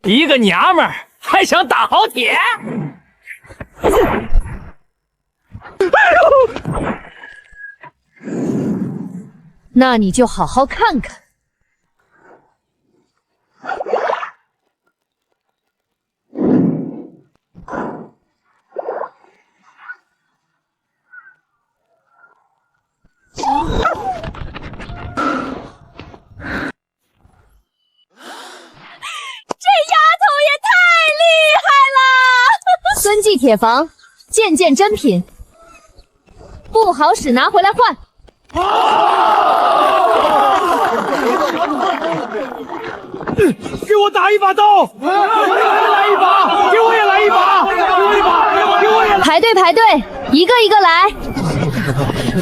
一个娘们儿还想打好铁？那你就好好看看。孙记铁房，件件真品，不好使拿回来换。给我打一把刀！给我也来一把！给我也来一把！给我一把！给我也来！排队排队，一个一个来。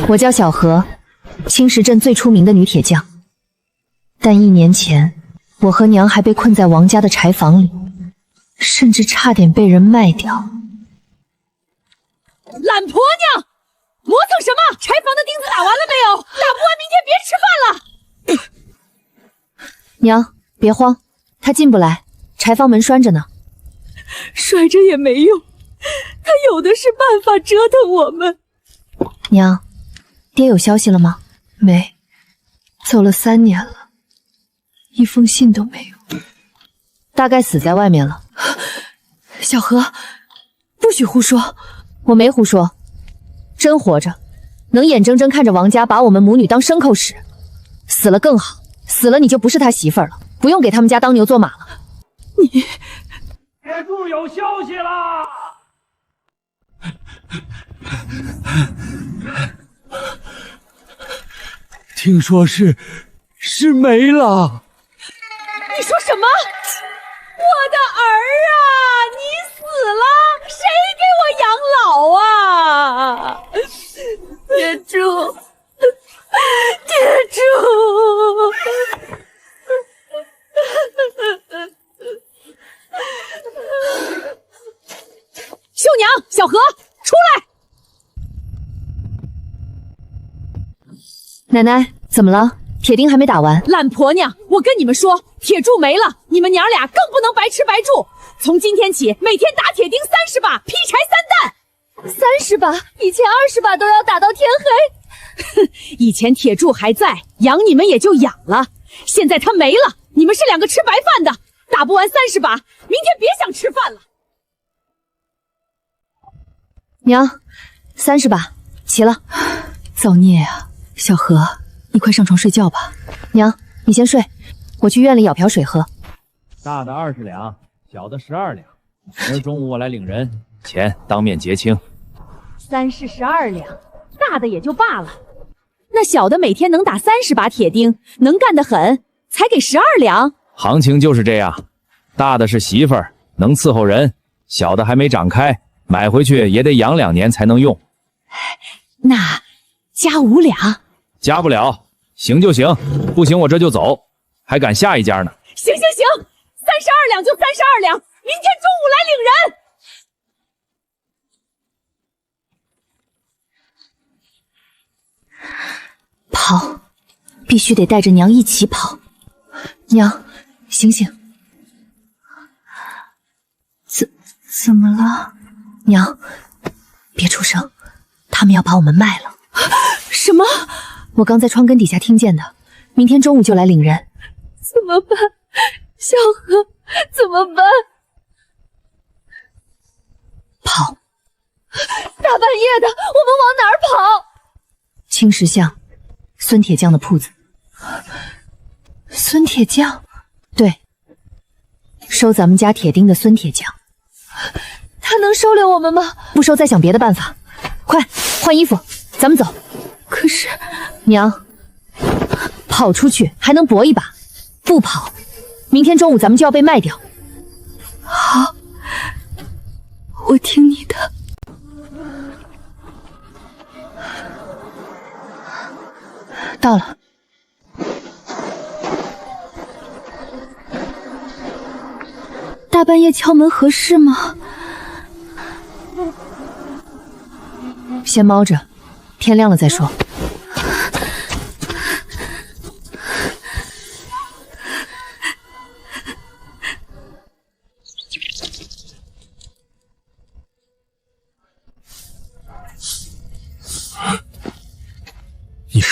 我叫小何，青石镇最出名的女铁匠。但1年前，我和娘还被困在王家的柴房里，甚至差点被人卖掉。懒婆娘，磨蹭什么？柴房的钉子打完了没有？打不完，明天别吃饭了。娘，别慌，他进不来，柴房门拴着呢。摔着也没用，他有的是办法折腾我们。娘，爹有消息了吗？没，走了3年了，一封信都没有。大概死在外面了。小何，不许胡说。我没胡说，真活着，能眼睁睁看着王家把我们母女当牲口使。死了更好，死了你就不是他媳妇儿了，不用给他们家当牛做马了。你，铁柱有消息啦！听说是没了。你说什么？我的儿啊，你死了，谁给我养老啊？铁柱，铁柱！秀娘，小何，出来！奶奶，怎么了？铁钉还没打完。懒婆娘，我跟你们说，铁柱没了，你们娘俩更不能白吃白住。从今天起，每天打铁钉30把，劈柴3担。30把，以前20把都要打到天黑。以前铁柱还在，养你们也就养了。现在他没了，你们是2个吃白饭的，打不完30把，明天别想吃饭了。娘，30把，齐了。造孽啊！小何，你快上床睡觉吧。娘，你先睡，我去院里舀瓢水喝。大的20两，小的12两。明儿中午我来领人，钱当面结清。3是12两，大的也就罢了，那小的每天能打30把铁钉，能干得很，才给12两。行情就是这样，大的是媳妇儿，能伺候人；小的还没长开，买回去也得养2年才能用。那加5两。加不了，行就行，不行我这就走，还赶下一家呢。行行行，32两就32两，明天中午来领人。跑，必须得带着娘一起跑。娘，醒醒！怎么了？娘，别出声，他们要把我们卖了。什么？我刚在窗根底下听见的，明天中午就来领人。怎么办？小何，怎么办？跑！大半夜的，我们往哪儿跑？青石巷，孙铁匠的铺子。孙铁匠？对，收咱们家铁钉的孙铁匠。他能收留我们吗？不收，再想别的办法。快换衣服，咱们走。可是，娘，跑出去还能搏一把，不跑，明天中午咱们就要被卖掉。好，我听你的。到了。大半夜敲门合适吗？先猫着，天亮了再说。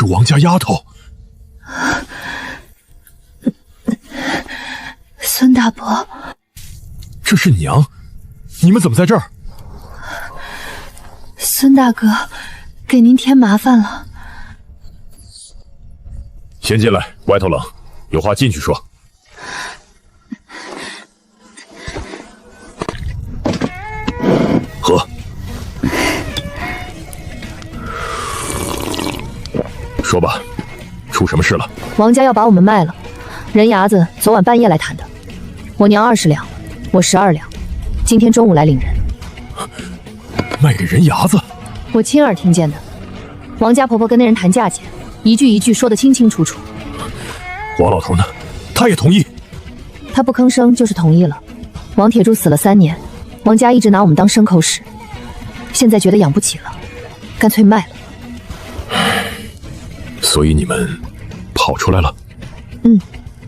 是王家丫头。孙大伯，这是娘，你们怎么在这儿？孙大哥，给您添麻烦了。先进来，外头冷，有话进去说。喝。说吧，出什么事了？王家要把我们卖了，人牙子昨晚半夜来谈的，我娘20两，我12两，今天中午来领人。卖给人牙子？我亲耳听见的，王家婆婆跟那人谈价钱，一句一句说得清清楚楚。王老头呢？他也同意？他不吭声就是同意了。王铁柱死了3年，王家一直拿我们当牲口使，现在觉得养不起了，干脆卖了。所以你们跑出来了？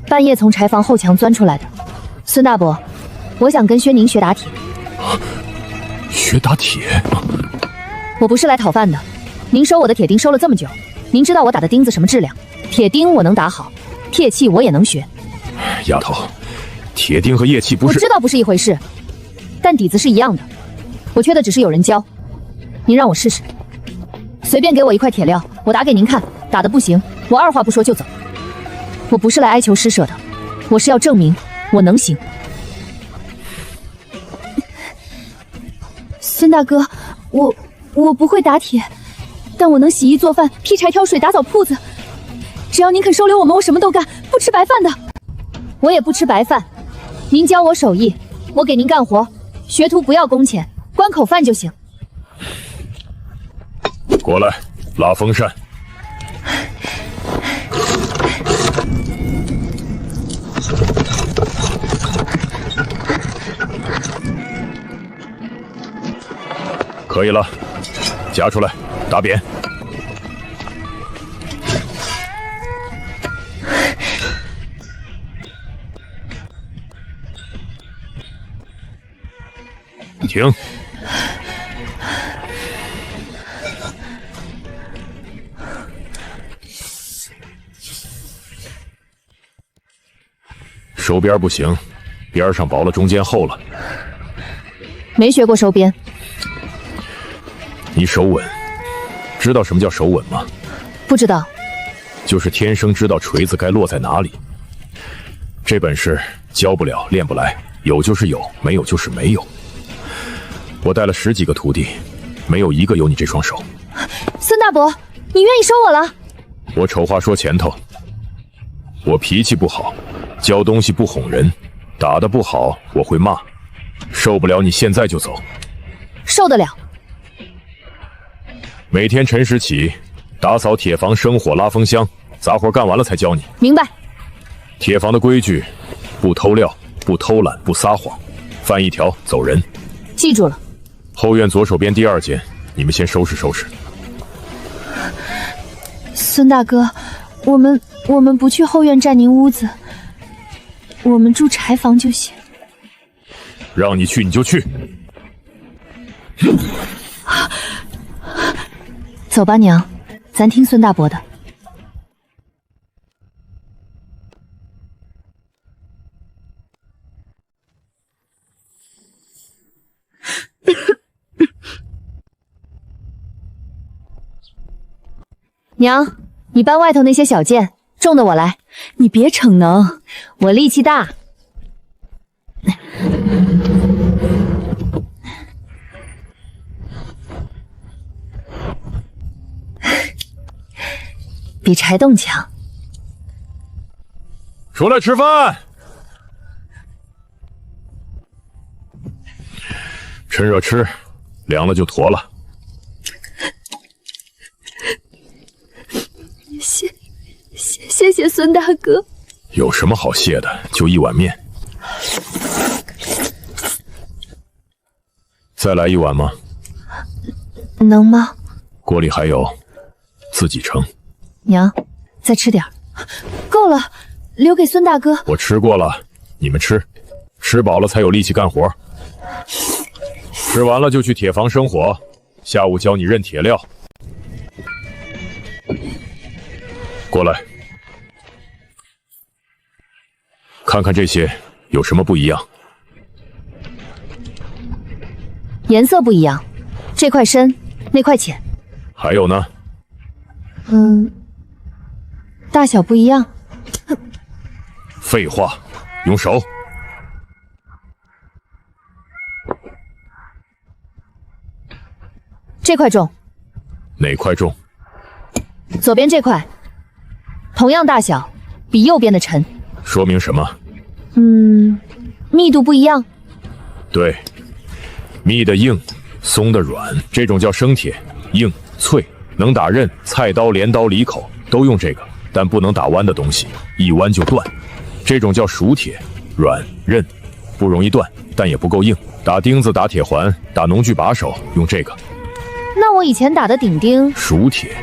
半夜从柴房后墙钻出来的。孙大伯，我想跟薛宁学打铁。学打铁？我不是来讨饭的。您收我的铁钉收了这么久，您知道我打的钉子什么质量？铁钉我能打好，铁器我也能学。丫头，铁钉和业器不是……我知道不是一回事，但底子是一样的。我缺的只是有人教。您让我试试，随便给我一块铁料，我打给您看。打得不行，我二话不说就走。我不是来哀求施舍的，我是要证明我能行。孙大哥，我不会打铁，但我能洗衣做饭、劈柴挑水、打扫铺子。只要您肯收留我们，我什么都干，不吃白饭的。我也不吃白饭，您教我手艺，我给您干活，学徒不要工钱，关口饭就行。过来，拉风扇。可以了，夹出来，打扁。停。收边不行，边上薄了，中间厚了。没学过收边。你手稳，知道什么叫手稳吗？不知道。就是天生知道锤子该落在哪里。这本事教不了，练不来，有就是有，没有就是没有。我带了10几个徒弟，没有一个有你这双手。孙大伯，你愿意收我了？我丑话说前头，我脾气不好，教东西不哄人，打得不好我会骂。受不了你现在就走。受得了。每天辰时起，打扫铁房、生火、拉风箱，杂活干完了才教你。明白。铁房的规矩：不偷料，不偷懒，不撒谎，犯1条走人。记住了。后院左手边第2间，你们先收拾收拾。孙大哥，我们不去后院占您屋子，我们住柴房就行。让你去你就去。走吧，娘，咱听孙大伯的。娘，你搬外头那些小件，重的我来。你别逞能，我力气大。比柴洞强。出来吃饭。趁热吃，凉了就坨了。谢谢孙大哥。有什么好谢的？就1碗面。再来1碗吗？能吗？锅里还有，自己盛。娘，再吃点儿。够了，留给孙大哥。我吃过了，你们吃，吃饱了才有力气干活。吃完了就去铁房生火，下午教你认铁料。过来，看看这些有什么不一样？颜色不一样，这块深，那块浅。还有呢？大小不一样。废话，用手。这块重，哪块重？左边这块，同样大小，比右边的沉。说明什么？密度不一样。对，密的硬，松的软，这种叫生铁，硬脆，能打刃、菜刀、镰刀、犁口都用这个，但不能打弯的东西，一弯就断。这种叫熟铁，软韧，不容易断，但也不够硬。打钉子、打铁环、打农具把手用这个。那我以前打的顶钉，熟铁，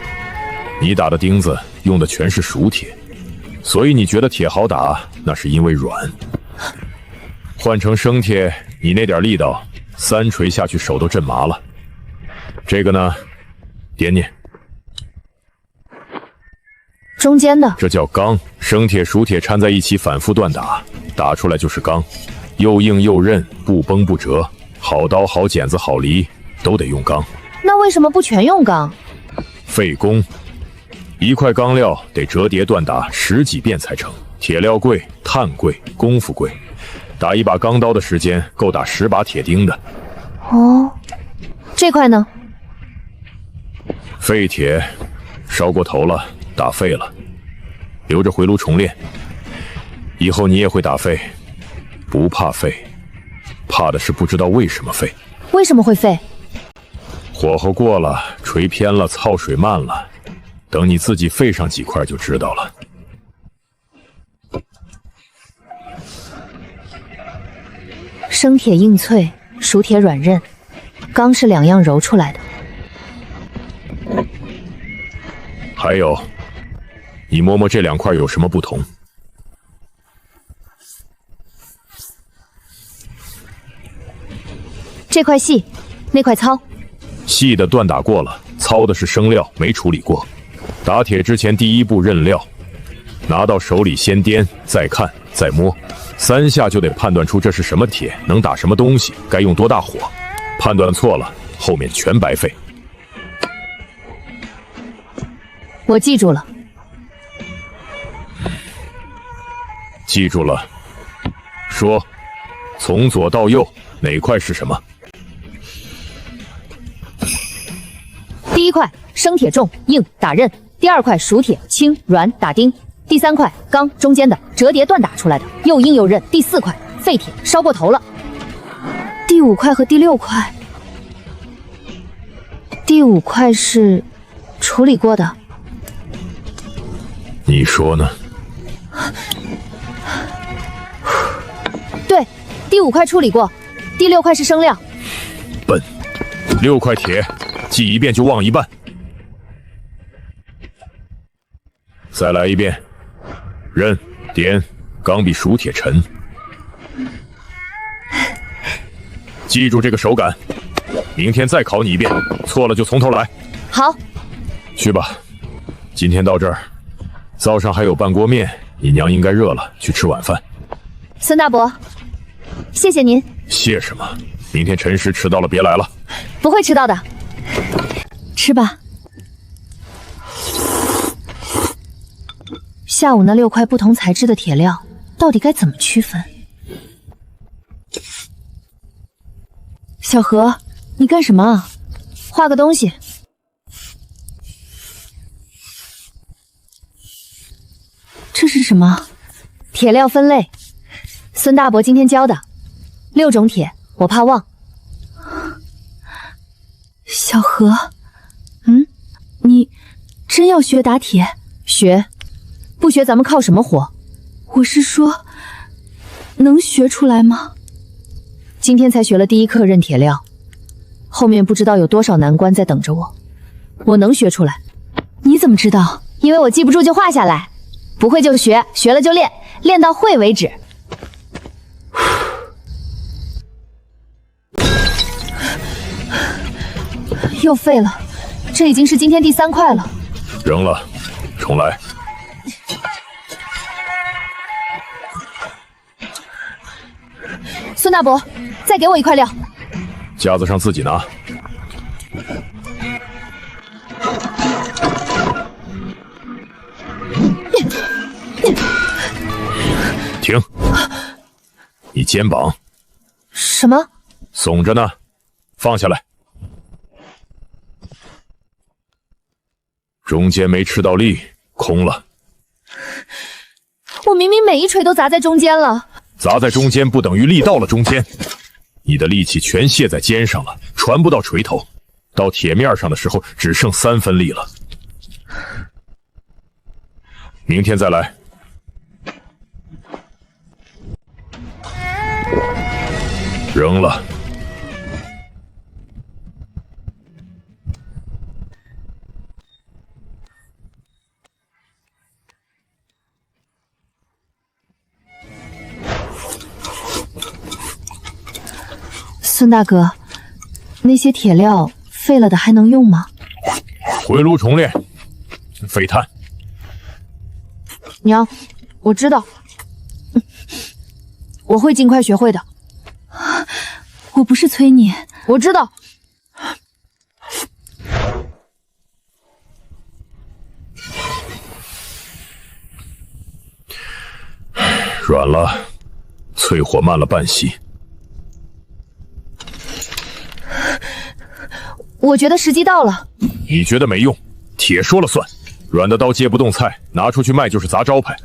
你打的钉子用的全是熟铁，所以你觉得铁好打，那是因为软。换成生铁，你那点力道，3锤下去手都震麻了。这个呢，点你。中间的这叫钢，生铁、熟铁掺在一起反复锻打，打出来就是钢，又硬又韧，不崩不折。好刀、好剪子、好犁都得用钢。那为什么不全用钢？费工，一块钢料得折叠锻打10几遍才成。铁料贵，碳贵，功夫贵。打一把钢刀的时间够打10把铁钉的。哦，这块呢？废铁，烧过头了，打废了，留着回炉重炼。以后你也会打废，不怕废，怕的是不知道为什么废。为什么会废？火候过了，锤偏了，操水慢了，等你自己废上几块就知道了。生铁硬脆，熟铁软韧，钢是2样揉出来的。还有，你摸摸这2块有什么不同？这块细，那块糙。细的锻打过了，糙的是生料，没处理过。打铁之前第一步认料，拿到手里先掂，再看，再摸，3下就得判断出这是什么铁，能打什么东西，该用多大火。判断错了，后面全白费。我记住了。记住了。说，从左到右哪块是什么？第一块生铁重硬打刃，第2块熟铁轻软打钉，第3块钢中间的折叠锻打出来的，又硬又韧，第4块废铁烧过头了，第5块和第6块，第5块是处理过的。你说呢？对，第5块处理过，第6块是生料。笨，6块铁记一遍就忘一半。再来一遍，刃点，钢比熟铁沉。记住这个手感，明天再考你一遍，错了就从头来。好，去吧，今天到这儿。灶上还有半锅面，你娘应该热了，去吃晚饭。孙大伯，谢谢您。谢什么？明天辰时迟到了别来了。不会迟到的。吃吧。下午那6块不同材质的铁料，到底该怎么区分？小何，你干什么啊？画个东西。这是什么？铁料分类，孙大伯今天教的，6种铁，我怕忘。小何，你真要学打铁？学，不学咱们靠什么活？我是说，能学出来吗？今天才学了第1课认铁料，后面不知道有多少难关在等着我。我能学出来。你怎么知道？因为我记不住就画下来。不会就学，学了就练，练到会为止。又废了，这已经是今天第3块了。扔了，重来。孙大伯，再给我一块料。架子上自己拿。停！你肩膀什么？耸着呢，放下来。中间没吃到力，空了。我明明每一锤都砸在中间了。砸在中间不等于力到了中间，你的力气全卸在肩上了，传不到锤头。到铁面上的时候，只剩3分力了。明天再来。扔了。孙大哥，那些铁料废了的还能用吗？回炉重炼，废炭。娘，我知道，我会尽快学会的。我不是催你，我知道。软了，淬火慢了半息。我觉得时机到了。你觉得没用，铁说了算。软的刀接不动菜，拿出去卖就是砸招牌。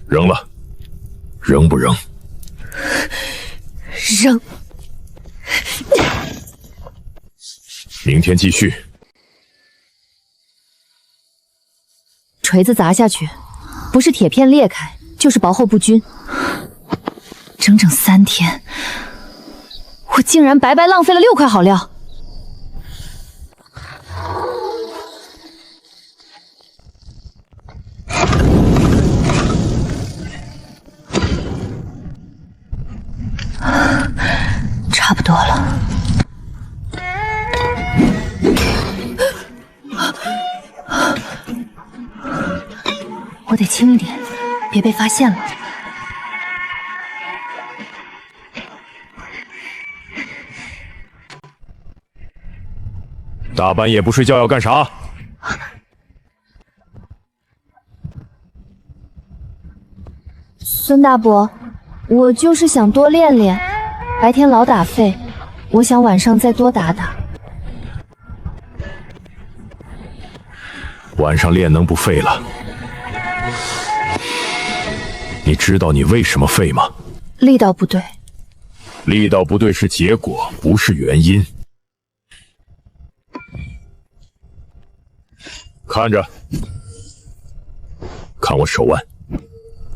扔了，扔不扔？扔。明天继续。锤子砸下去，不是铁片裂开，就是薄厚不均。整整3天，我竟然白白浪费了6块好料。差不多了。我得轻一点，别被发现了。大半夜不睡觉要干啥？孙大伯，我就是想多练练，白天老打废，我想晚上再多打打。晚上练能不废了？你知道你为什么废吗？力道不对。力道不对是结果，不是原因。看着，看我手腕，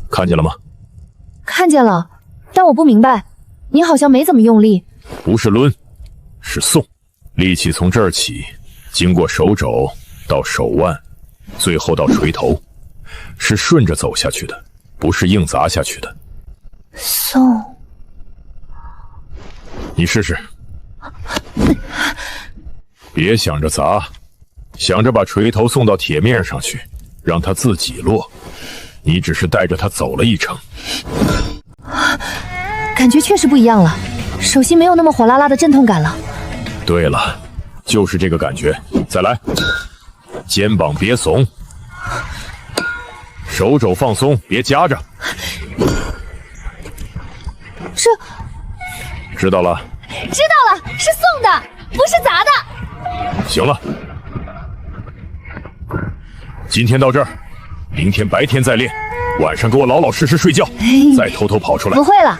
看见了吗？看见了，但我不明白，你好像没怎么用力。不是抡，是送。力气从这儿起，经过手肘到手腕，最后到锤头，是顺着走下去的，不是硬砸下去的。送。你试试。别想着砸，想着把锤头送到铁面上去，让它自己落。你只是带着它走了一程。感觉确实不一样了，手心没有那么火辣辣的阵痛感了。对了，就是这个感觉。再来，肩膀别耸，手肘放松，别夹着。知道了。知道了，是送的，不是砸的。行了，今天到这儿，明天白天再练，晚上给我老老实实睡觉，再偷偷跑出来。不会了。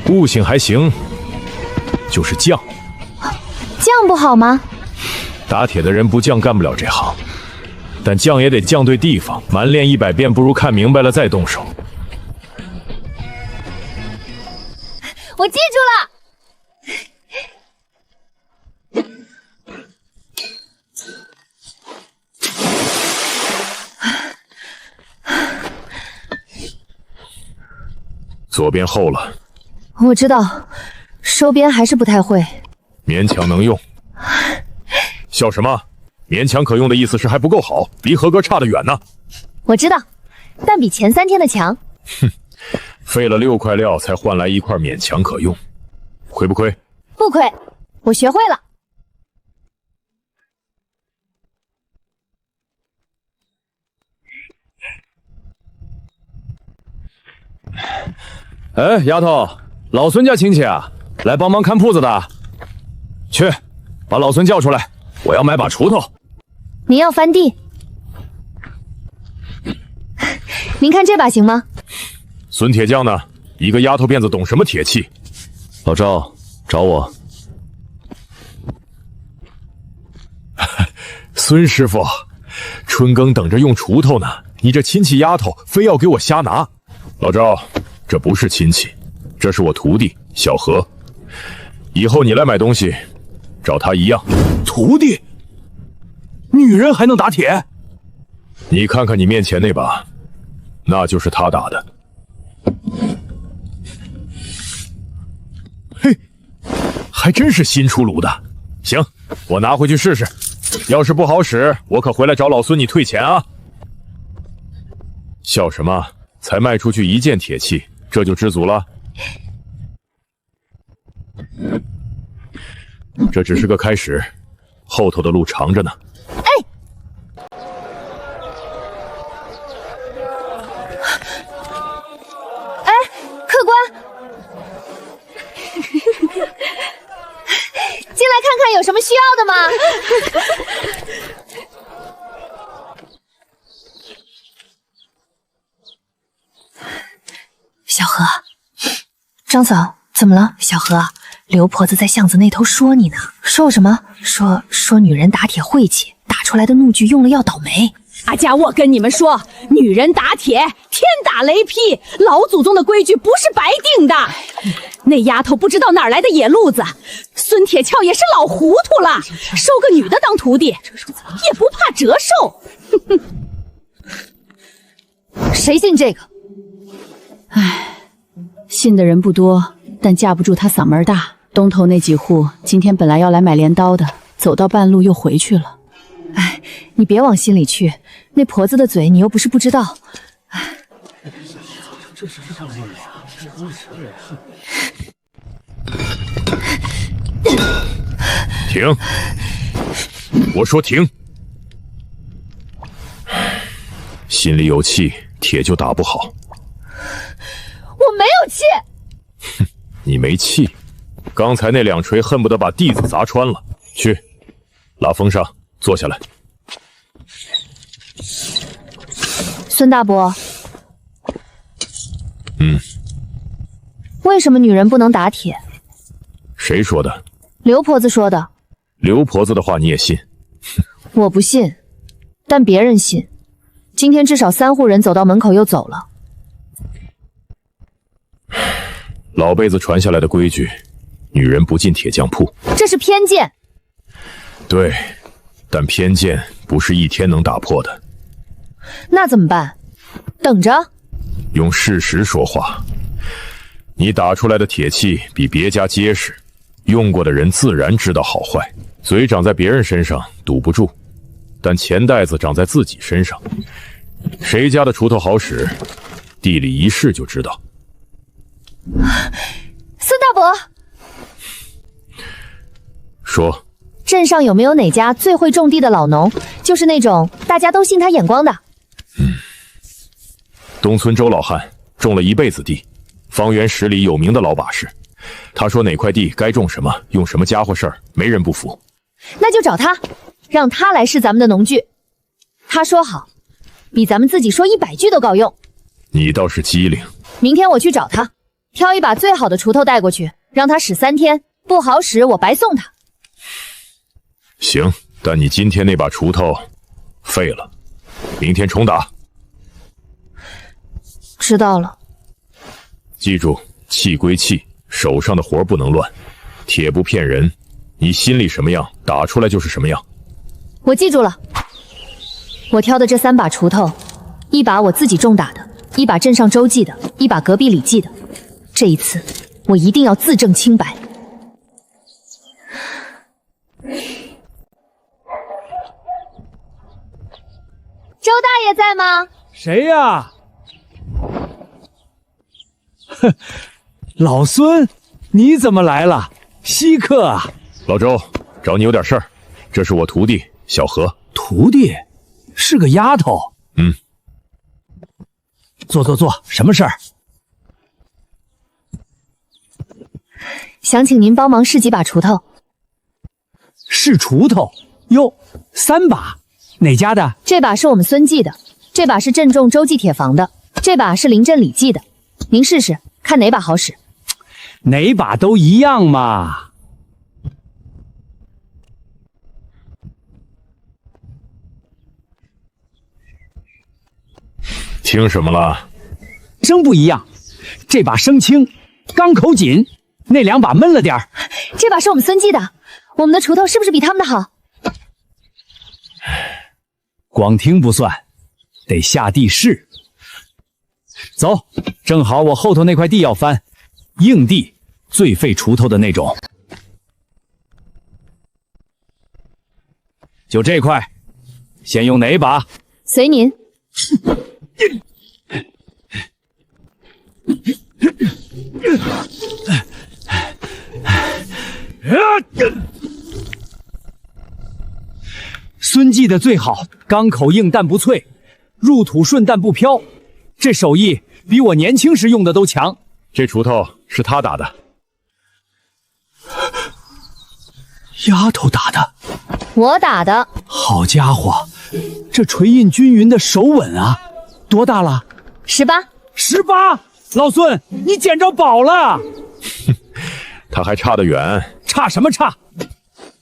悟性还行，就是犟。犟不好吗？打铁的人不犟干不了这行，但犟也得犟对地方。满练100遍，不如看明白了再动手。我记住了。左边厚了。我知道，收边还是不太会。勉强能用。笑什么？勉强可用的意思是还不够好，离合格差得远呢。我知道，但比前3天的强。哼，费了6块料才换来1块勉强可用，亏不亏？不亏，我学会了。哎，丫头，老孙家亲戚啊，来帮忙看铺子的，去，把老孙叫出来，我要买把锄头。您要翻地？您看这把行吗？孙铁匠呢？一个丫头辫子懂什么铁器？老赵，找我。孙师傅，春耕等着用锄头呢，你这亲戚丫头非要给我瞎拿。老赵，这不是亲戚，这是我徒弟小何。以后你来买东西，找他一样。徒弟，女人还能打铁？你看看你面前那把，那就是他打的。嘿，还真是新出炉的。行，我拿回去试试。要是不好使，我可回来找老孙你退钱啊！笑什么？才卖出去1件铁器，这就知足了？这只是个开始，后头的路长着呢。客官，进来看看有什么需要的吗？小何，张嫂，怎么了？小何，刘婆子在巷子那头说你呢，说我什么？说女人打铁晦气，打出来的怒剧用了要倒霉。阿佳，我跟你们说，女人打铁，天打雷劈，老祖宗的规矩不是白定的。那丫头不知道哪儿来的野路子，孙铁鞘也是老糊涂了，收个女的当徒弟，也不怕折寿。谁信这个？唉，信的人不多，但架不住他嗓门大。东头那几户今天本来要来买镰刀的，走到半路又回去了。哎，你别往心里去，那婆子的嘴你又不是不知道。停！我说停！心里有气，铁就打不好。我没有气。哼，你没气？刚才那2锤恨不得把地子砸穿了。去，拉风上，坐下来。孙大伯，为什么女人不能打铁？谁说的？刘婆子说的。刘婆子的话你也信？我不信，但别人信。今天至少3户人走到门口又走了。老辈子传下来的规矩，女人不进铁匠铺。这是偏见。对，但偏见不是一天能打破的。那怎么办？等着。用事实说话。你打出来的铁器比别家结实，用过的人自然知道好坏。嘴长在别人身上堵不住，但钱袋子长在自己身上。谁家的锄头好使，地里一试就知道。孙大伯，说，镇上有没有哪家最会种地的老农？就是那种大家都信他眼光的。东村周老汉种了一辈子地，方圆10里有名的老把式。他说哪块地该种什么，用什么家伙事儿，没人不服。那就找他，让他来试咱们的农具。他说好，比咱们自己说100句都够用。你倒是机灵。明天我去找他，挑一把最好的锄头带过去，让他使3天，不好使我白送他。行，但你今天那把锄头废了，明天重打。知道了。记住，气归气，手上的活不能乱。铁不骗人，你心里什么样，打出来就是什么样。我记住了。我挑的这3把锄头，一把我自己种打的，一把镇上周记的，一把隔壁李记的。这一次，我一定要自证清白。周大爷在吗？谁呀？老孙，你怎么来了？稀客啊！老周，找你有点事儿。这是我徒弟小何。徒弟，是个丫头。嗯。坐，什么事儿？想请您帮忙试几把锄头。是锄头哟，3把，哪家的？这把是我们孙记的，这把是镇仲周记铁房的，这把是临镇李记的。您试试，看哪把好使。哪把都一样嘛。听什么了？真不一样，这把声轻，钢口紧，那2把闷了点儿。这把是我们孙记的，我们的锄头是不是比他们的好？光听不算，得下地试。走，正好我后头那块地要翻，硬地，最费锄头的那种。就这块，先用哪把？随您。孙记的最好，钢口硬但不脆，入土顺但不飘。这手艺比我年轻时用的都强。这锄头是他打的。丫头打的？我打的。好家伙，这锤印均匀的手稳啊！多大了？18。18，老孙，你捡着宝了！他还差得远。差什么差？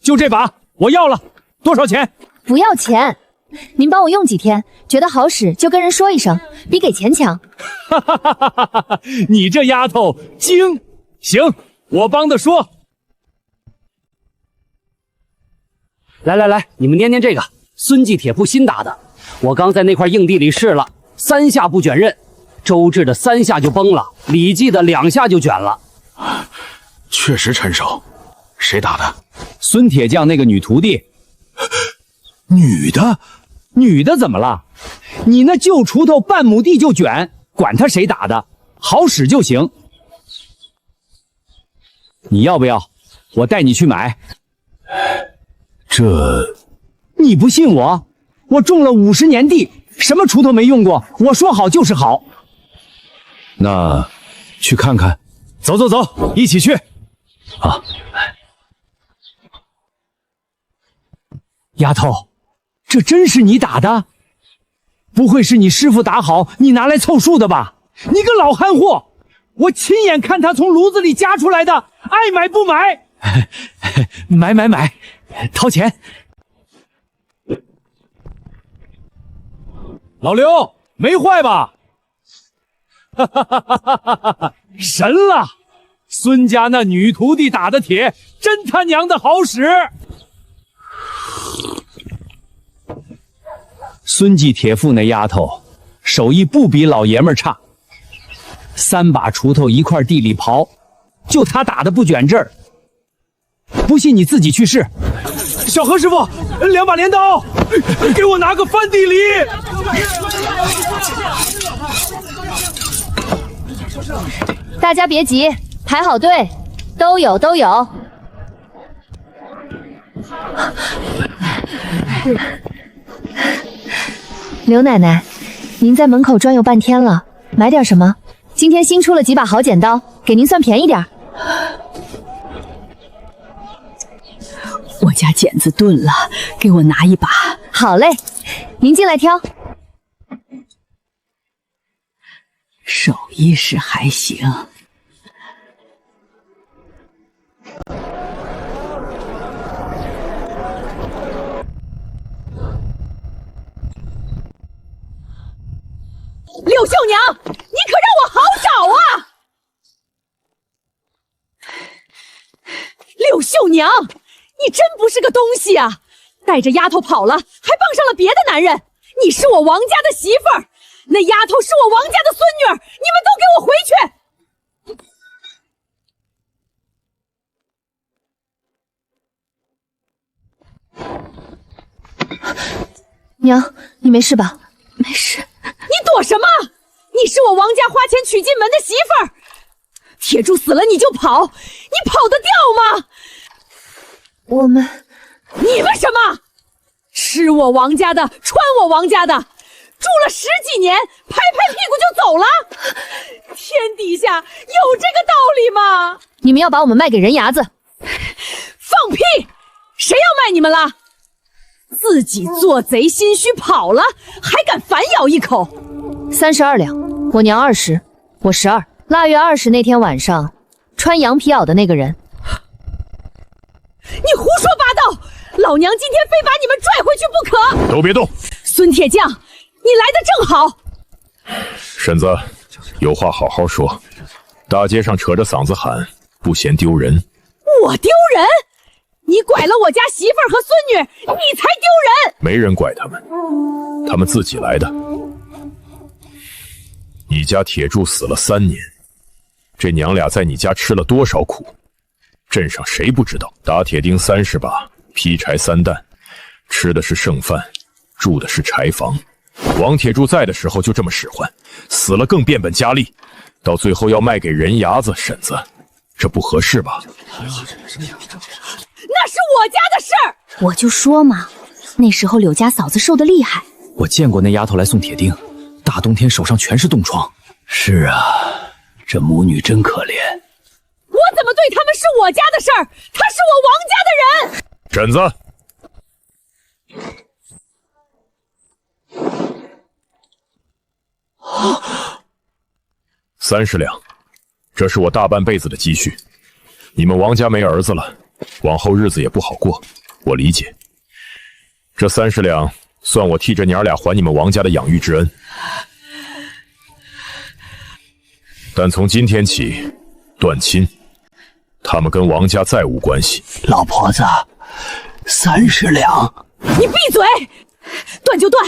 就这把，我要了，多少钱？不要钱，您帮我用几天，觉得好使就跟人说一声，比给钱强。哈哈哈哈哈哈！你这丫头精，行，我帮的说。来，你们捏捏这个，孙记铁铺新打的，我刚在那块硬地里试了，3下不卷刃，周至的3下就崩了，李记的2下就卷了。确实趁手，谁打的？孙铁匠那个女徒弟。女的怎么了？你那旧锄头半亩地就卷，管他谁打的，好使就行。你要不要？我带你去买。这，你不信我？我种了50年地，什么锄头没用过？我说好就是好。那去看看。走，一起去。啊，丫头，这真是你打的？不会是你师傅打好，你拿来凑数的吧？你个老憨货！我亲眼看他从炉子里夹出来的，爱买不买？买，掏钱。老刘，没坏吧？哈哈，神了！孙家那女徒弟打的铁，真他娘的好使！孙记铁铺那丫头，手艺不比老爷们儿差。3把锄头一块地里刨，就他打的不卷阵儿。不信你自己去试。小何师傅，2把镰刀，给我拿个翻地犁。大家别急，排好队，都有。刘奶奶，您在门口转悠半天了，买点什么？今天新出了几把好剪刀，给您算便宜点。我家剪子钝了，给我拿一把。好嘞，您进来挑。手艺是还行。柳秀娘，你可让我好找啊！柳秀娘，你真不是个东西啊！带着丫头跑了，还傍上了别的男人。你是我王家的媳妇儿，那丫头是我王家的孙女儿，你们都给我回去！娘，你没事吧？没事。你躲什么？你是我王家花钱娶进门的媳妇儿，铁柱死了你就跑，你跑得掉吗？你们什么？吃我王家的，穿我王家的，住了10几年，拍拍屁股就走了？天底下有这个道理吗？你们要把我们卖给人牙子？放屁！谁要卖你们了？自己做贼心虚跑了，还敢反咬一口？32两，我娘20，我12。腊月20那天晚上，穿羊皮袄的那个人。你胡说八道！老娘今天非把你们拽回去不可！都别动！孙铁匠，你来得正好。婶子，有话好好说，大街上扯着嗓子喊，不嫌丢人。我丢人？你拐了我家媳妇儿和孙女，你才丢人！没人拐他们，他们自己来的。你家铁柱死了3年，这娘俩在你家吃了多少苦？镇上谁不知道？打铁钉30把，劈柴3担，吃的是剩饭，住的是柴房。王铁柱在的时候就这么使唤，死了更变本加厉，到最后要卖给人牙子。婶子，这不合适吧？那是我家的事儿。我就说嘛，那时候柳家嫂子瘦得厉害。我见过那丫头来送铁钉，大冬天手上全是冻疮。是啊，这母女真可怜。我怎么对他们是我家的事儿？他是我王家的人。婶子，30两，这是我大半辈子的积蓄。你们王家没儿子了，往后日子也不好过，我理解。这30两算我替这娘俩还你们王家的养育之恩。但从今天起，断亲，他们跟王家再无关系。老婆子，30两。你闭嘴！断就断，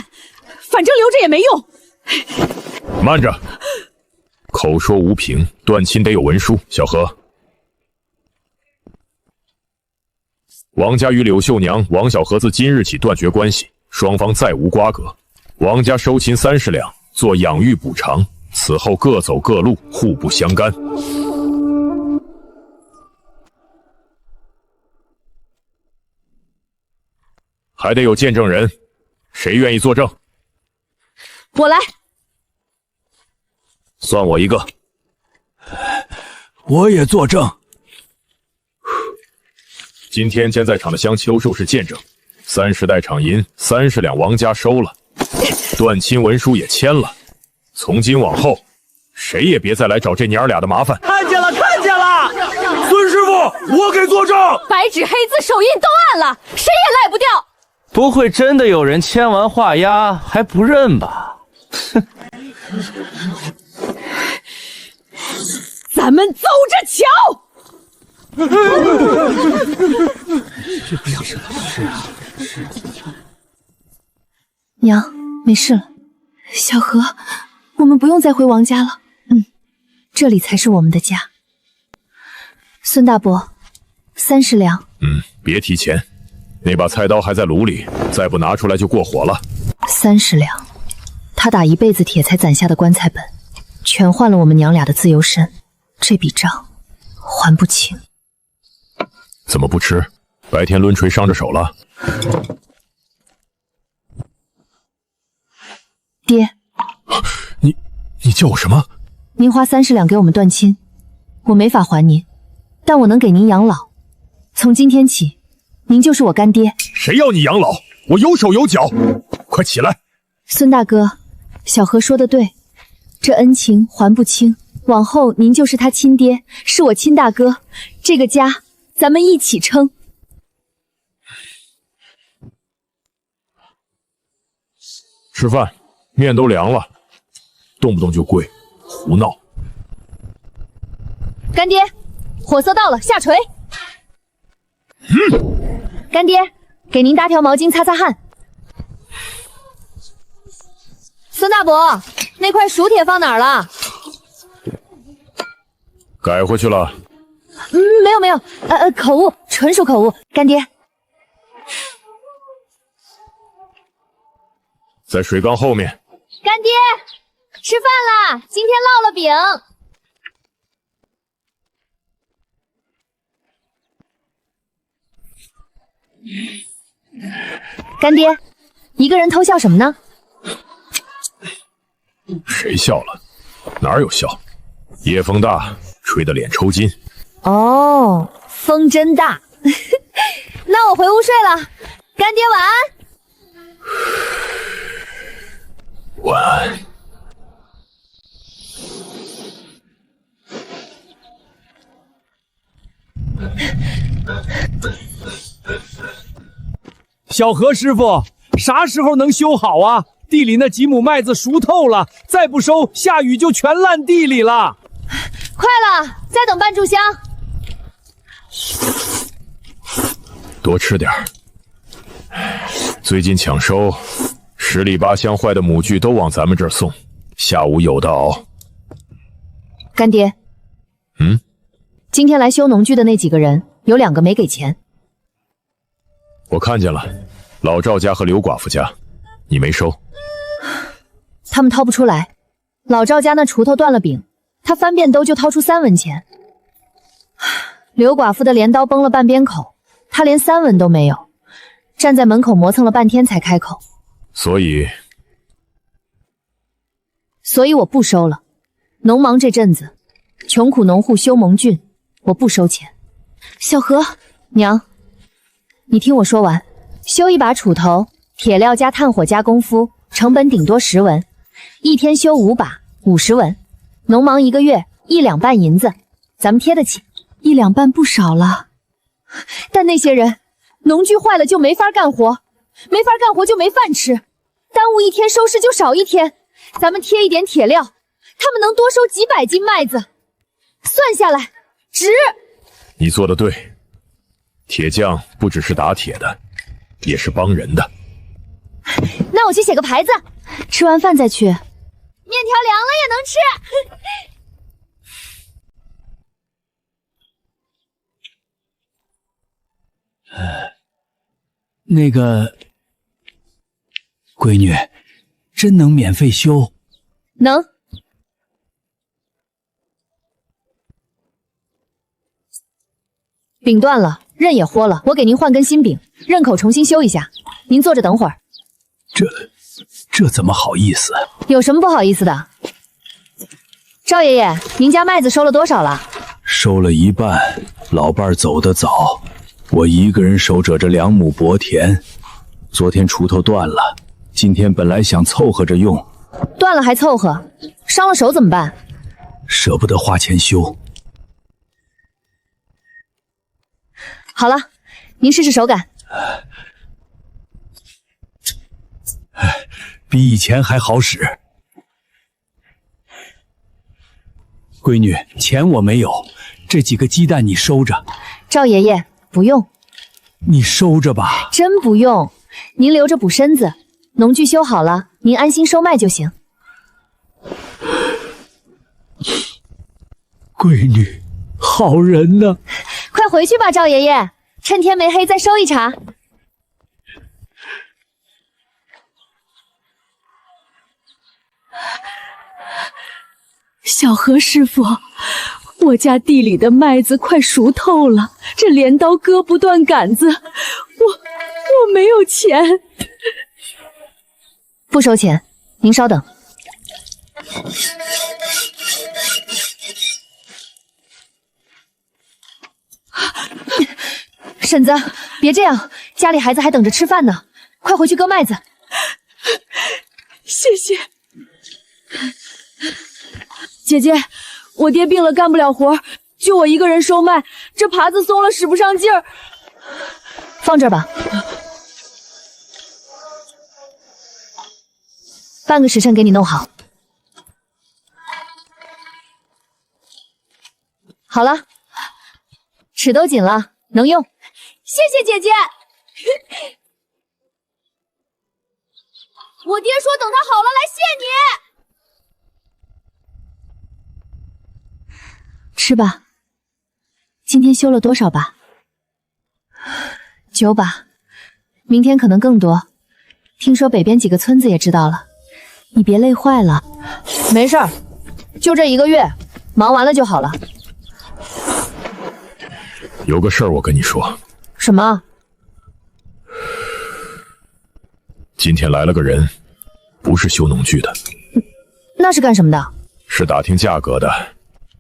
反正留着也没用。慢着，口说无凭，断亲得有文书。小何，王家与柳秀娘、王小荷自今日起断绝关系，双方再无瓜葛。王家收秦30两做养育补偿，此后各走各路，互不相干。还得有见证人，谁愿意作证？我来。算我一个。我也作证。今天将在场的乡亲都是见证，30袋场银30两王家收了，断亲文书也签了。从今往后，谁也别再来找这娘俩的麻烦。看见了，看见了！孙师傅，我给作证。白纸黑字，手印都按了，谁也赖不掉。不会真的有人签完画押还不认吧？哼！咱们走着瞧。娘，没事了。小何，我们不用再回王家了。这里才是我们的家。孙大伯，30两。别提钱，那把菜刀还在炉里，再不拿出来就过火了。30两，他打一辈子铁才攒下的棺材本，全换了我们娘俩的自由身，这笔账还不清。怎么不吃？白天抡锤伤着手了？爹，你叫我什么？您花30两给我们断亲，我没法还您，但我能给您养老。从今天起，您就是我干爹。谁要你养老？我有手有脚，快起来！孙大哥，小何说的对，这恩情还不清，往后您就是他亲爹，是我亲大哥，这个家咱们一起撑。吃饭，面都凉了，动不动就跪，胡闹。干爹，火色到了，下锤。干爹，给您搭条毛巾擦擦汗。孙大伯，那块熟铁放哪儿了？改回去了。没有，口误，纯属口误。干爹，在水缸后面。干爹，吃饭啦！今天烙了饼。干爹，一个人偷笑什么呢？谁笑了？哪有笑？夜风大，吹得脸抽筋。哦，风真大。那我回屋睡了，干爹晚安。晚安。小何师傅，啥时候能修好啊？地里那几亩麦子熟透了，再不收，下雨就全烂地里了。快了，再等半炷香。多吃点儿。最近抢收，10里8乡坏的母具都往咱们这儿送，下午有的熬。干爹，今天来修农具的那几个人，有2个没给钱。我看见了，老赵家和刘寡妇家，你没收。他们掏不出来。老赵家那锄头断了柄，他翻遍兜就掏出3文钱。刘寡妇的镰刀崩了半边口，他连3文都没有，站在门口磨蹭了半天才开口。所以我不收了。农忙这阵子，穷苦农户修蒙郡，我不收钱。小何，娘，你听我说完。修一把锄头，铁料加炭火加功夫，成本顶多10文，一天修5把，50文。农忙1个月1两半银子，咱们贴得起。1两半不少了，但那些人农具坏了就没法干活，没法干活就没饭吃，耽误一天收拾就少一天。咱们贴一点铁料，他们能多收几百斤麦子，算下来值。你做得对，铁匠不只是打铁的，也是帮人的。那我去写个牌子，吃完饭再去。面条凉了也能吃。那个，闺女，真能免费修？能。柄断了，刃也豁了，我给您换根新柄，刃口重新修一下。您坐着等会儿。这怎么好意思？有什么不好意思的？赵爷爷，您家麦子收了多少了？收了一半，老伴儿走得早，我一个人守着这2亩薄田。昨天锄头断了，今天本来想凑合着用。断了还凑合，伤了手怎么办？舍不得花钱修。好了，您试试手感。比以前还好使。闺女，钱我没有，这几个鸡蛋你收着。赵爷爷，不用。你收着吧。真不用，您留着补身子。农具修好了，您安心收麦就行。闺女，好人呐！快回去吧，赵爷爷，趁天没黑再收一茬。小何师傅，我家地里的麦子快熟透了，这镰刀割不断杆子，我没有钱。不收钱，您稍等。婶子，别这样，家里孩子还等着吃饭呢，快回去割麦子。谢谢。姐姐，我爹病了干不了活，就我一个人收麦，这耙子松了使不上劲儿。放这儿吧。半个时辰给你弄好。好了，尺都紧了，能用。谢谢姐姐。我爹说等他好了来谢你。吃吧。今天修了多少把？9把，明天可能更多。听说北边几个村子也知道了，你别累坏了。没事儿，就这1个月，忙完了就好了。有个事儿我跟你说。什么？今天来了个人，不是修农具的，那是干什么的？是打听价格的，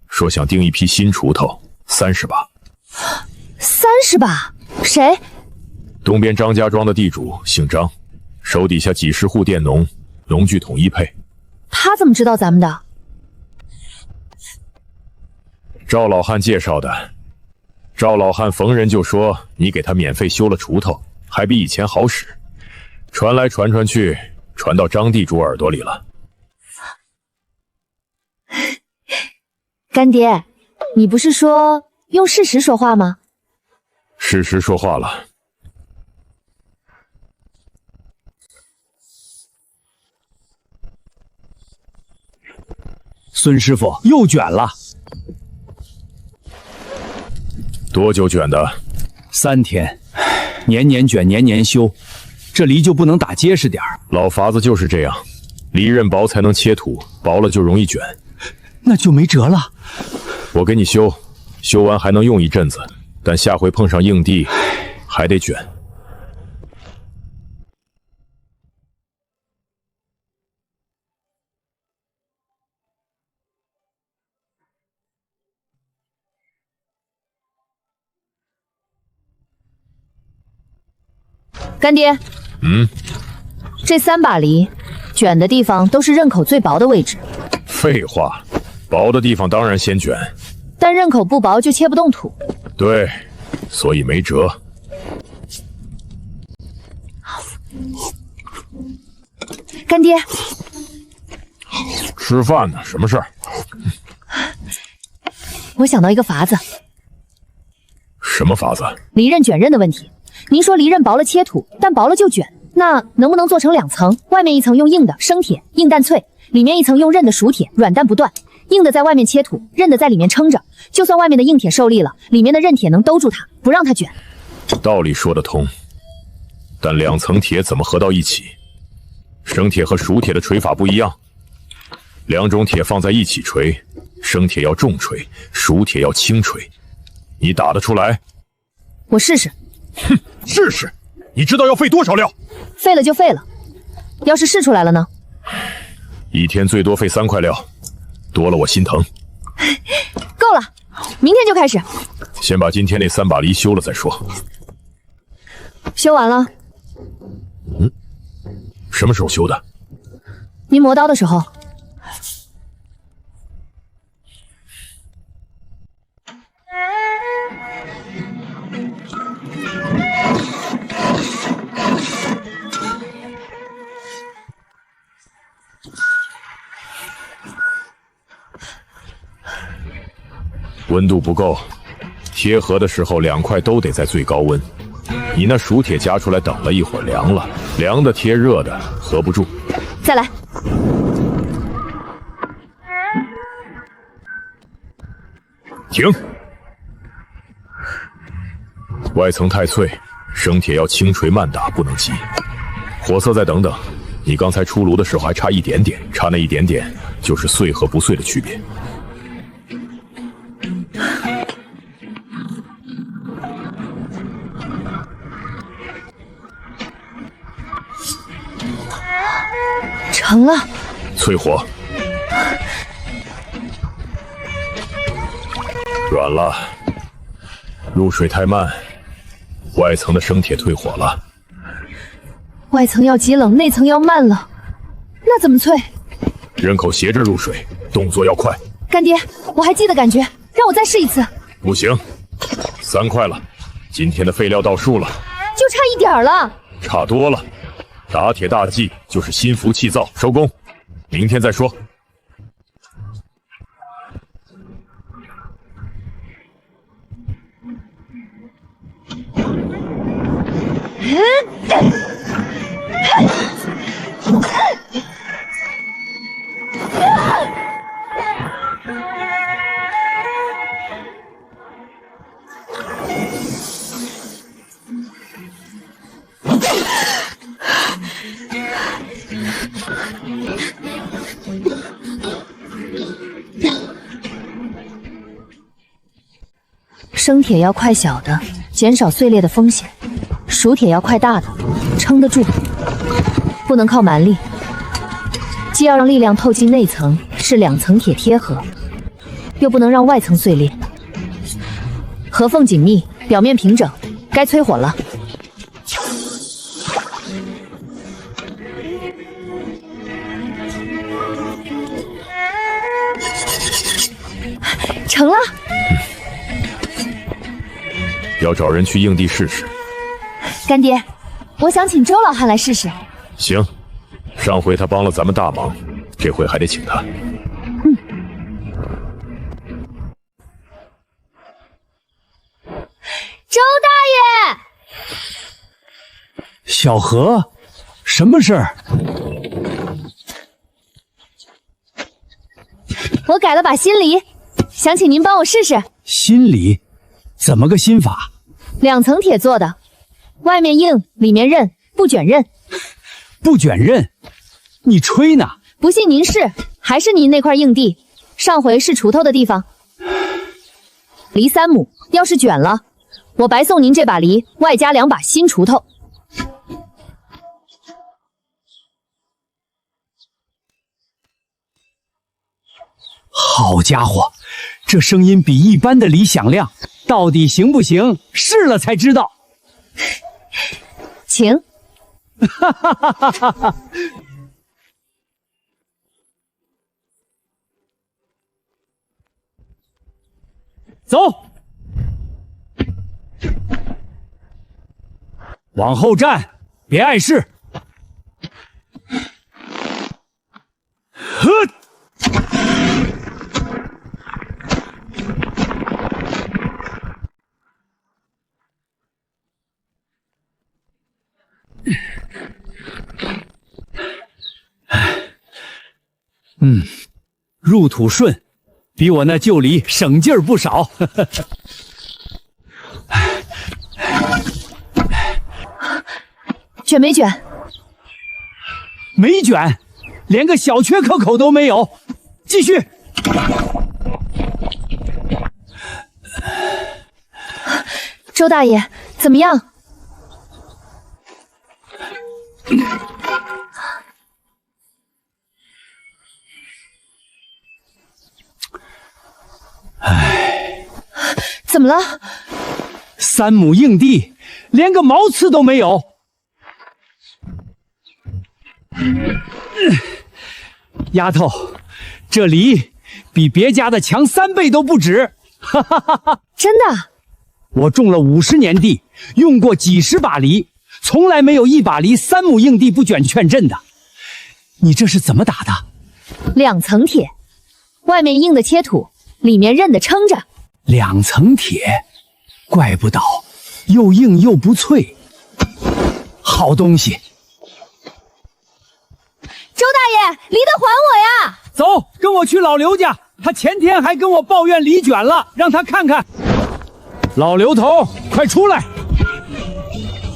说想订一批新锄头，30把。30把？谁？东边张家庄的地主姓张，手底下几十户佃农，农具统一配。他怎么知道咱们的？赵老汉介绍的。赵老汉逢人就说你给他免费修了锄头，还比以前好使。传来传传去，传到张地主耳朵里了。干爹，你不是说用事实说话吗？事实说话了。孙师傅又卷了。多久卷的？3天，年年卷，年年修，这犁就不能打结实点儿？老法子就是这样，犁刃薄才能切土，薄了就容易卷。那就没辙了。我给你修，修完还能用一阵子，但下回碰上硬地，还得卷。干爹，这3把犁卷的地方都是刃口最薄的位置。废话，薄的地方当然先卷，但刃口不薄就切不动土。对，所以没辙。干爹，吃饭呢，什么事儿？我想到一个法子。什么法子？犁刃卷刃的问题。您说犁刃薄了切土，但薄了就卷，那能不能做成2层？外面一层用硬的生铁，硬但脆；里面一层用韧的熟铁，软但不断。硬的在外面切土，韧的在里面撑着。就算外面的硬铁受力了，里面的韧铁能兜住它，不让它卷。道理说得通，但2层铁怎么合到一起？生铁和熟铁的锤法不一样，2种铁放在一起锤，生铁要重锤，熟铁要轻锤。你打得出来？我试试。哼，试试？你知道要费多少料？废了就废了，要是试出来了呢？一天最多费3块料，多了我心疼。够了，明天就开始。先把今天那3把犁修了再说。修完了。什么时候修的？您磨刀的时候。温度不够，贴合的时候2块都得在最高温。你那熟铁夹出来等了一会儿，凉了，凉的贴热的，合不住。再来。停。外层太脆，生铁要轻锤慢打，不能急。火色再等等，你刚才出炉的时候还差一点点，差那一点点就是碎和不碎的区别。成了。淬火。软了。入水太慢，外层的生铁退火了。外层要极冷，内层要慢了，那怎么淬？刃口斜着入水，动作要快。干爹，我还记得感觉，让我再试一次。不行，3块了，今天的废料到数了。就差一点了。差多了。打铁大忌就是心浮气躁，收工，明天再说。生铁要块小的，减少碎裂的风险；熟铁要块大的，撑得住。不能靠蛮力，既要让力量透进内层，是2层铁贴合，又不能让外层碎裂。合缝紧密，表面平整，该催火了。成了。要找人去硬地试试。干爹，我想请周老汉来试试。行，上回他帮了咱们大忙，这回还得请他。周大爷，小何，什么事儿？我改了把新梨，想请您帮我试试。新梨？怎么个新法？2层铁做的，外面硬，里面韧，不卷刃。不卷刃？你吹呢？不信您试，还是您那块硬地，上回是锄头的地方。梨3亩，要是卷了，我白送您这把梨，外加2把新锄头。好家伙，这声音比一般的梨响亮，到底行不行？试了才知道。请。哈哈哈哈哈哈！走，往后站，别碍事。呵。入土顺，比我那旧梨省劲儿不少。卷没卷？没卷，连个小缺口口都没有。继续。周大爷，怎么样？唉，怎么了？3亩硬地，连个毛刺都没有。丫头，这梨比别家的强3倍都不止。哈哈哈哈！真的？我种了50年地，用过几十把梨，从来没有一把梨3亩硬地不卷劝阵的。你这是怎么打的？2层铁，外面硬的切土，里面韧的撑着。2层铁，怪不倒，又硬又不脆，好东西。周大爷，梨得还我呀！走，跟我去老刘家，他前天还跟我抱怨梨卷了，让他看看。老刘头，快出来！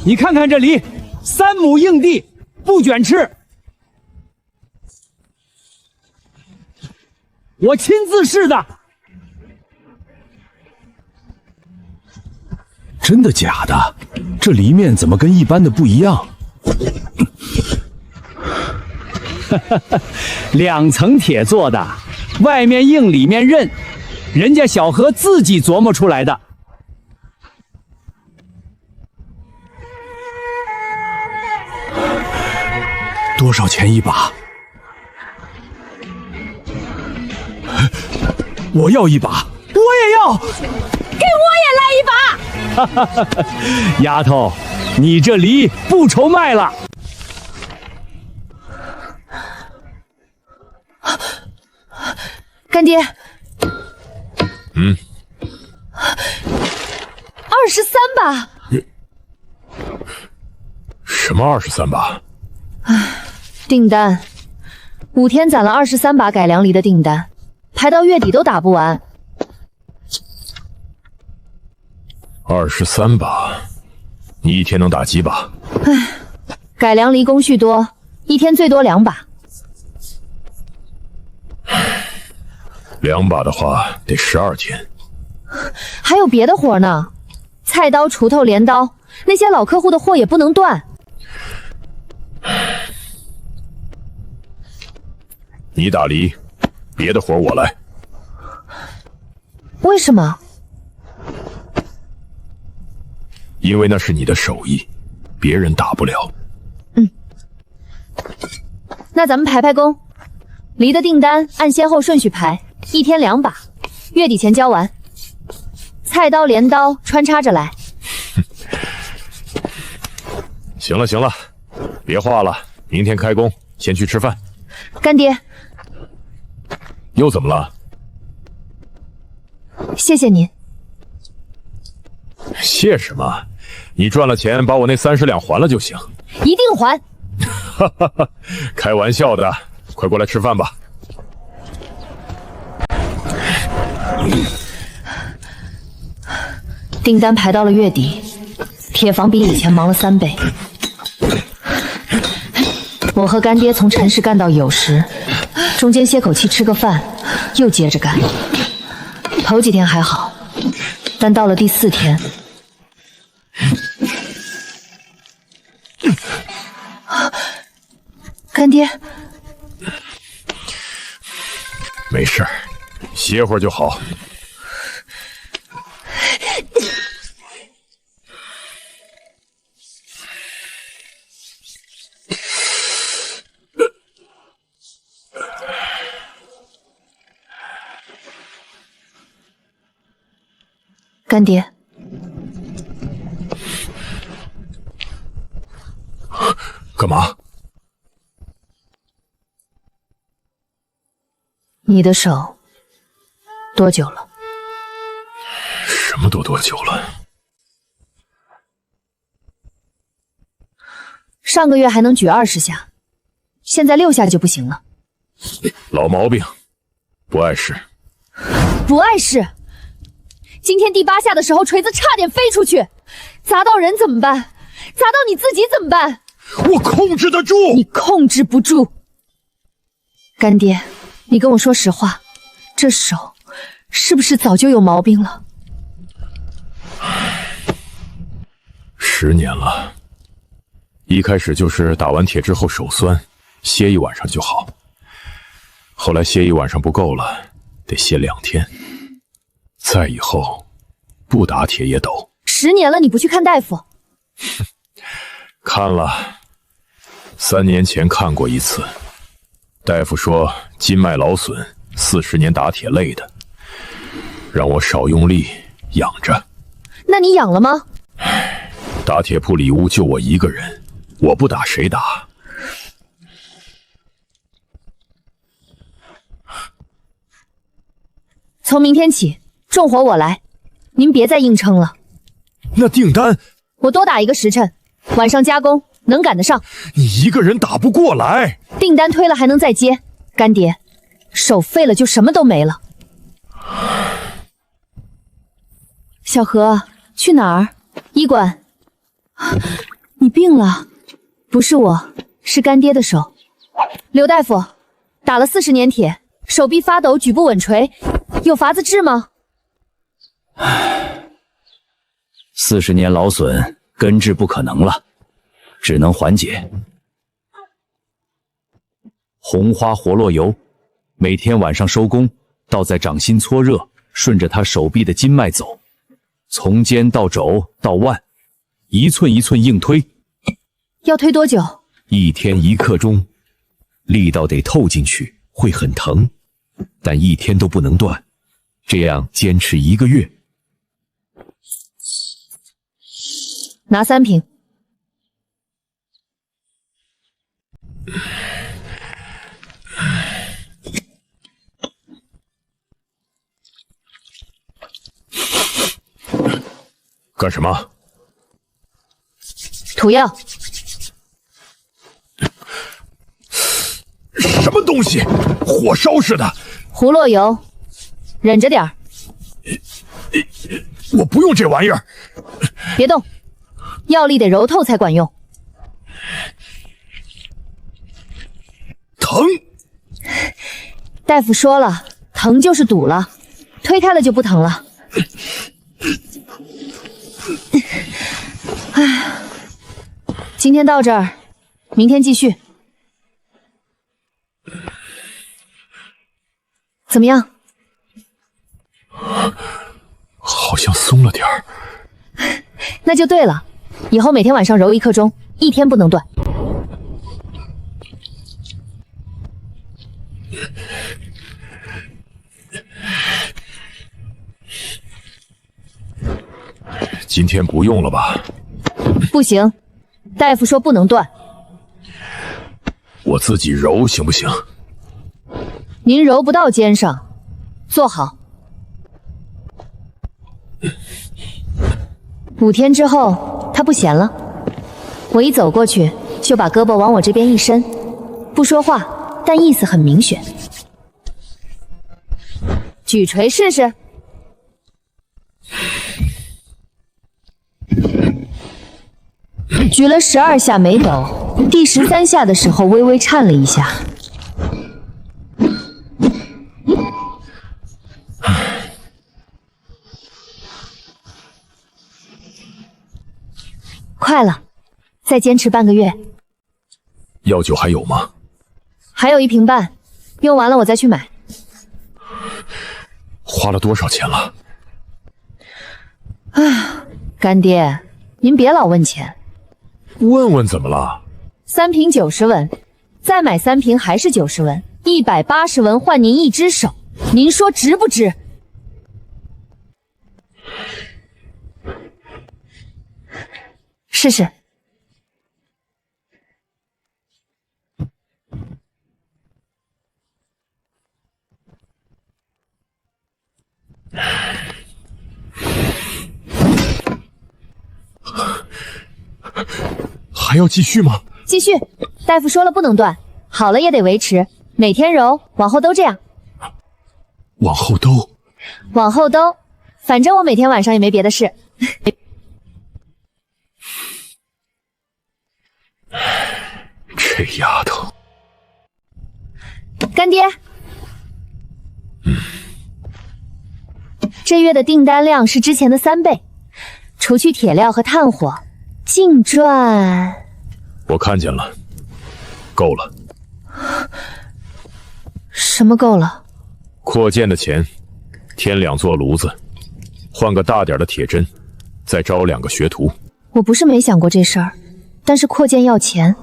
你看看这梨，3亩硬地，不卷吃。我亲自试的。真的假的？这梨面怎么跟一般的不一样？2层铁做的，外面硬里面韧，人家小何自己琢磨出来的。多少钱一把？我要1把。我也要。给我也来1把。哈哈哈！丫头，你这梨不愁卖了。干爹。嗯。23把。什么23把？订单，5天攒了23把改良梨的订单，排到月底都打不完。23把，你一天能打几把？唉，改良梨工序多，一天最多2把。2把的话得12天。还有别的活呢，菜刀、锄头、镰刀，那些老客户的货也不能断。你打梨，别的活我来。为什么？因为那是你的手艺，别人打不了。那咱们排排工，梨的订单按先后顺序排，1天2把，月底前交完。菜刀、镰刀穿插着来。行了行了，别画了，明天开工，先去吃饭。干爹，又怎么了？谢谢您。谢什么？你赚了钱，把我那30两还了就行。一定还。哈哈哈，开玩笑的，快过来吃饭吧。订单排到了月底，铁房比以前忙了3倍。我和干爹从辰时干到酉时，中间歇口气吃个饭，又接着干。头几天还好，但到了第4天，干爹，没事儿，歇会儿就好。干爹，干嘛？你的手多久了？什么都多久了？上个月还能举20下，现在6下就不行了。老毛病，不碍事。不碍事。今天第8下的时候，锤子差点飞出去，砸到人怎么办？砸到你自己怎么办？我控制得住。你控制不住。干爹，你跟我说实话，这手是不是早就有毛病了？10年了，一开始就是打完铁之后手酸，歇1晚上就好。后来歇1晚上不够了，得歇2天。再以后，不打铁也抖。10年了，你不去看大夫？看了，3年前看过一次，大夫说筋脉劳损，40年打铁累的，让我少用力，养着。那你养了吗？打铁铺里屋就我一个人，我不打谁打？从明天起，重活我来，您别再硬撑了。那订单我多打1个时辰，晚上加工，能赶得上。你一个人打不过来。订单推了还能再接，干爹，手废了就什么都没了。小何，去哪儿？医馆。你病了？不是我，是干爹的手。刘大夫，打了40年铁，手臂发抖，举不稳锤，有法子治吗？40年劳损，根治不可能了，只能缓解。红花活络油，每天晚上收工，倒在掌心搓热，顺着他手臂的筋脉走，从肩到肘到腕，一寸一寸硬推。要推多久？1天1刻钟，力道得透进去，会很疼，但1天都不能断，这样坚持1个月。拿3瓶。干什么？涂药。什么东西？火烧似的。胡洛油，忍着点儿。我不用这玩意儿。别动，药力得揉透才管用。疼。大夫说了，疼就是堵了，推开了就不疼了。唉，今天到这儿，明天继续。怎么样？好像松了点儿。那就对了，以后每天晚上揉1刻钟，1天不能断。今天不用了吧？不行，大夫说不能断。我自己揉行不行？您揉不到肩上，坐好。5天之后，他不闲了，我一走过去，就把胳膊往我这边一伸，不说话，但意思很明显。举锤试试。举了12下没抖，第13下的时候微微颤了一下。快了，再坚持半个月。药酒还有吗？还有1瓶半，用完了我再去买。花了多少钱了？啊，干爹，您别老问钱。问问怎么了？3瓶90文，再买3瓶还是90文，180文换您1只手，您说值不值？试试。还要继续吗？继续，大夫说了不能断，好了也得维持，每天揉，往后都这样。往后都？往后都，反正我每天晚上也没别的事。这丫头。干爹，这月的订单量是之前的3倍，除去铁料和炭火，净赚。我看见了，够了。什么够了？扩建的钱，添2座炉子，换个大点的铁针，再招2个学徒。我不是没想过这事儿，但是扩建要钱，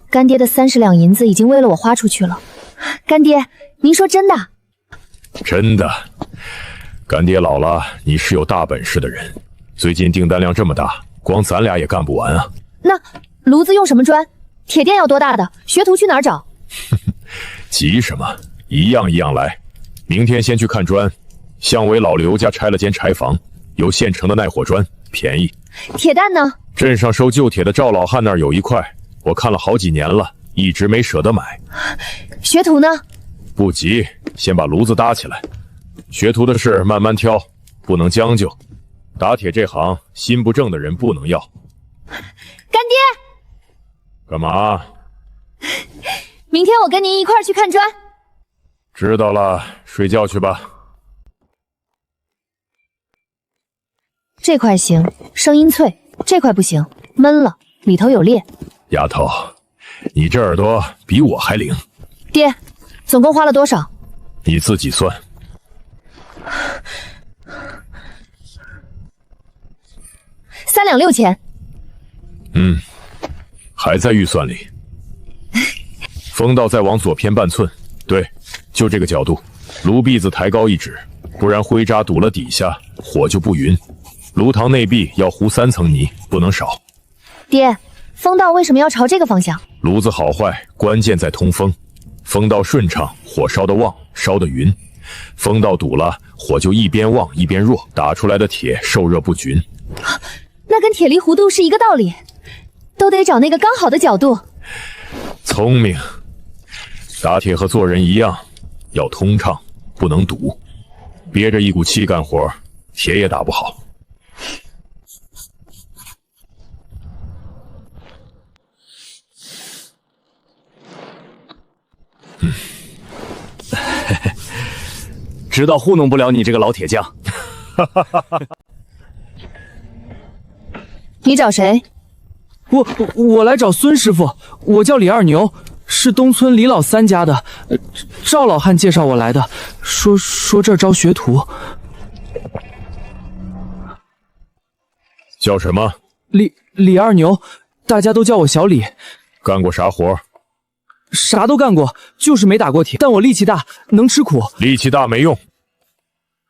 干爹的30两银子已经为了我花出去了。干爹，您说真的？真的。干爹老了，你是有大本事的人，最近订单量这么大，光咱俩也干不完啊。那炉子用什么砖？铁店要多大的？学徒去哪儿找？急什么？一样一样来。明天先去看砖，巷尾老刘家拆了间柴房，有现成的耐火砖，便宜。铁蛋呢？镇上收旧铁的赵老汉那儿有1块，我看了好几年了，一直没舍得买。学徒呢？不急，先把炉子搭起来。学徒的事慢慢挑，不能将就。打铁这行，心不正的人不能要。干爹，干嘛？明天我跟您一块儿去看砖。知道了，睡觉去吧。这块行，声音脆；这块不行，闷了，里头有裂。丫头，你这耳朵比我还灵。爹，总共花了多少？你自己算。3两6钱。还在预算里。风道再往左偏半寸，对，就这个角度。炉篦子抬高1指，不然灰渣堵了底下，火就不匀。炉膛内壁要糊3层泥，不能少。爹，风道为什么要朝这个方向？炉子好坏关键在通风，风道顺畅，火烧得旺，烧得匀；风道堵了，火就一边旺一边弱，打出来的铁受热不均。那跟铁离弧度是一个道理，都得找那个刚好的角度。聪明。打铁和做人一样，要通畅，不能堵。憋着一股气干活，铁也打不好。知道糊弄不了你这个老铁匠。你找谁？我来找孙师傅，我叫李二牛，是东村李老三家的，赵老汉介绍我来的，说这儿招学徒。叫什么？李二牛，大家都叫我小李。干过啥活？啥都干过，就是没打过铁，但我力气大，能吃苦。力气大没用，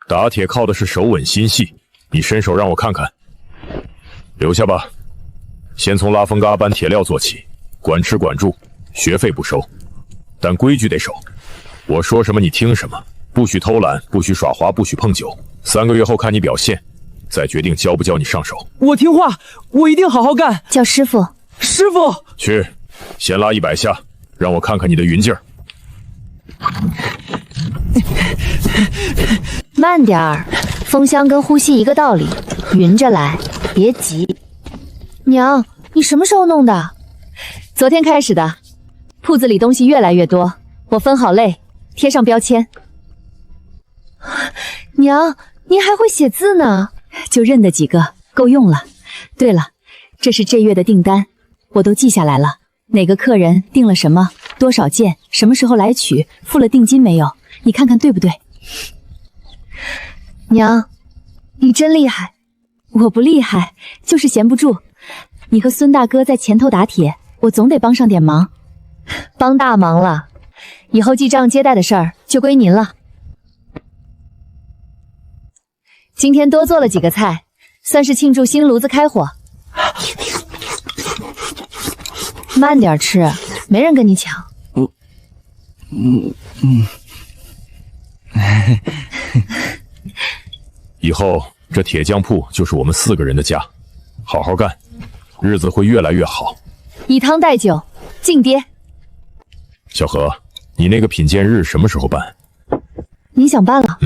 打铁靠的是手稳心细。你伸手让我看看。留下吧，先从拉风嘎搬铁料做起，管吃管住，学费不收，但规矩得守。我说什么你听什么，不许偷懒，不许耍滑，不许碰酒。3个月后看你表现，再决定教不教你上手。我听话，我一定好好干。叫师傅。师傅，去，先拉100下，让我看看你的匀劲儿。慢点儿，风箱跟呼吸一个道理，匀着来，别急。娘，你什么时候弄的？昨天开始的。铺子里东西越来越多，我分好类，贴上标签。娘，您还会写字呢？就认得几个，够用了。对了，这是这月的订单，我都记下来了。哪个客人订了什么，多少件，什么时候来取，付了定金没有？你看看对不对？娘，你真厉害。我不厉害，就是闲不住。你和孙大哥在前头打铁，我总得帮上点忙。帮大忙了，以后记账接待的事儿就归您了。今天多做了几个菜，算是庆祝新炉子开火。慢点吃，没人跟你抢。以后这铁匠铺就是我们4个人的家，好好干，日子会越来越好。以汤代酒，敬爹。小何，你那个品鉴日什么时候办？您想办了？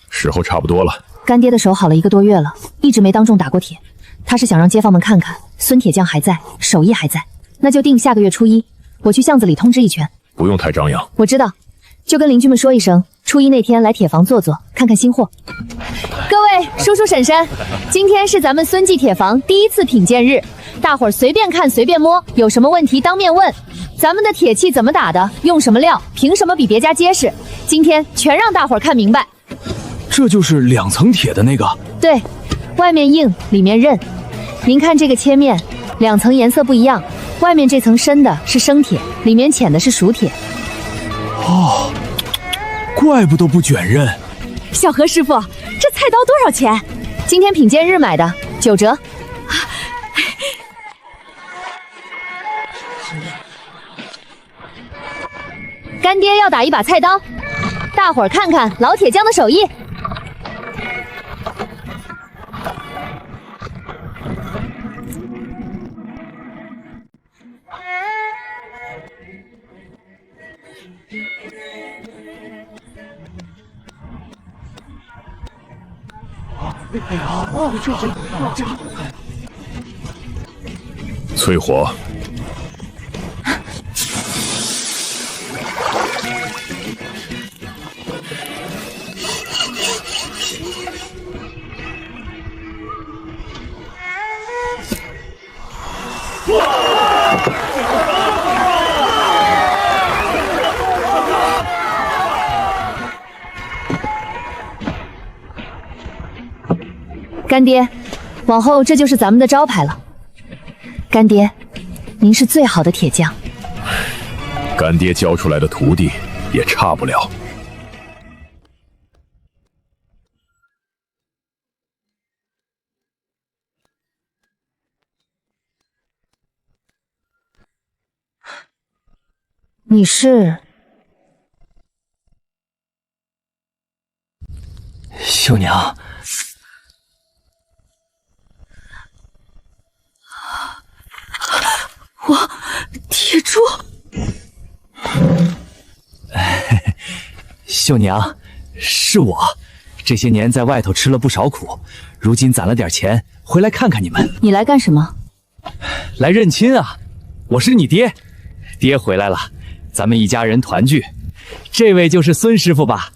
时候差不多了。干爹的手好了1个多月了，一直没当众打过铁。他是想让街坊们看看，孙铁匠还在，手艺还在。那就定下个月初1，我去巷子里通知一圈。不用太张扬。我知道，就跟邻居们说一声，初1那天来铁房坐坐，看看新货。各位叔叔婶婶，今天是咱们孙记铁房第1次品鉴日，大伙儿随便看随便摸，有什么问题当面问。咱们的铁器怎么打的，用什么料，凭什么比别家结实，今天全让大伙儿看明白。这就是2层铁的那个？对，外面硬，里面韧。您看这个切面，2层颜色不一样，外面这层深的是生铁，里面浅的是熟铁。哦，怪不得不卷刃。小何师傅，这菜刀多少钱？今天品鉴日买的，9折。干爹要打一把菜刀，大伙儿看看老铁匠的手艺。淬火。干爹，往后这就是咱们的招牌了。干爹，您是最好的铁匠。干爹教出来的徒弟也差不了。你是？秀娘。我铁柱，秀娘，是我。这些年在外头吃了不少苦，如今攒了点钱，回来看看你们。你来干什么？来认亲啊！我是你爹，爹回来了，咱们一家人团聚。这位就是孙师傅吧？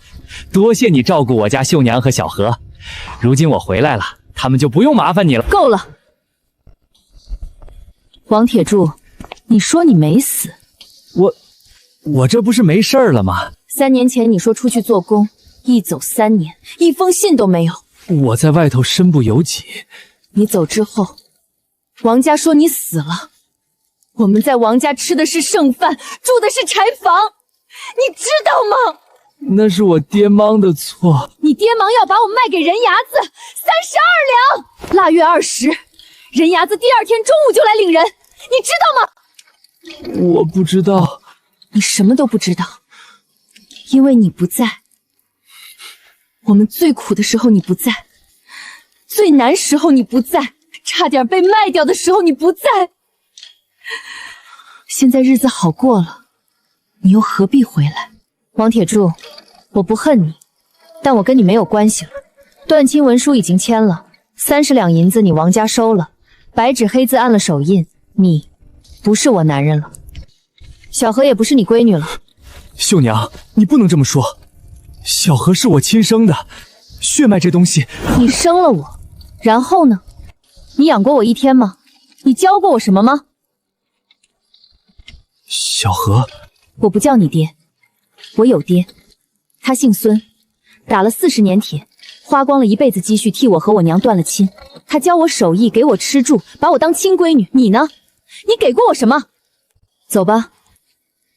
多谢你照顾我家秀娘和小何，如今我回来了，他们就不用麻烦你了。够了。王铁柱，你说你没死，我这不是没事儿了吗？3年前你说出去做工，一走3年，一封信都没有。我在外头身不由己。你走之后，王家说你死了。我们在王家吃的是剩饭，住的是柴房，你知道吗？那是我爹妈的错。你爹忙要把我卖给人牙子，32两。腊月20，人牙子第2天中午就来领人，你知道吗？我不知道。你什么都不知道，因为你不在。我们最苦的时候你不在，最难时候你不在，差点被卖掉的时候你不在。现在日子好过了，你又何必回来？王铁柱，我不恨你，但我跟你没有关系了。断亲文书已经签了，30两银子你王家收了，白纸黑字按了手印，你不是我男人了。小何也不是你闺女了。秀娘，你不能这么说。小何是我亲生的，血脉这东西……你生了我，然后呢？你养过我一天吗？你教过我什么吗？小何，我不叫你爹，我有爹，他姓孙，打了40年铁，花光了一辈子积蓄替我和我娘断了亲。他教我手艺，给我吃住，把我当亲闺女。你呢？你给过我什么？走吧。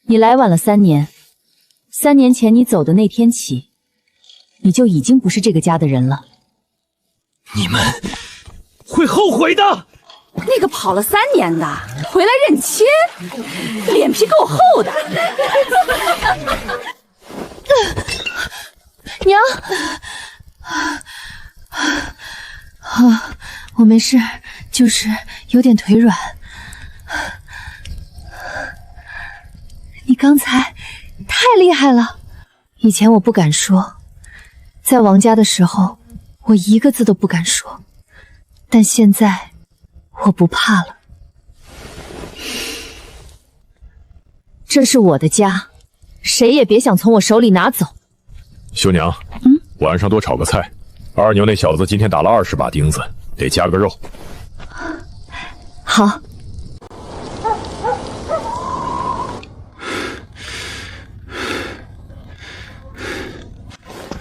你来晚了3年，3年前你走的那天起，你就已经不是这个家的人了。你们会后悔的。那个跑了3年的回来认亲，脸皮够厚的。娘，我没事，就是有点腿软。你刚才太厉害了，以前我不敢说，在王家的时候，我一个字都不敢说，但现在我不怕了。这是我的家，谁也别想从我手里拿走。秀娘，晚上多炒个菜。二牛那小子今天打了20把钉子，得加个肉。好。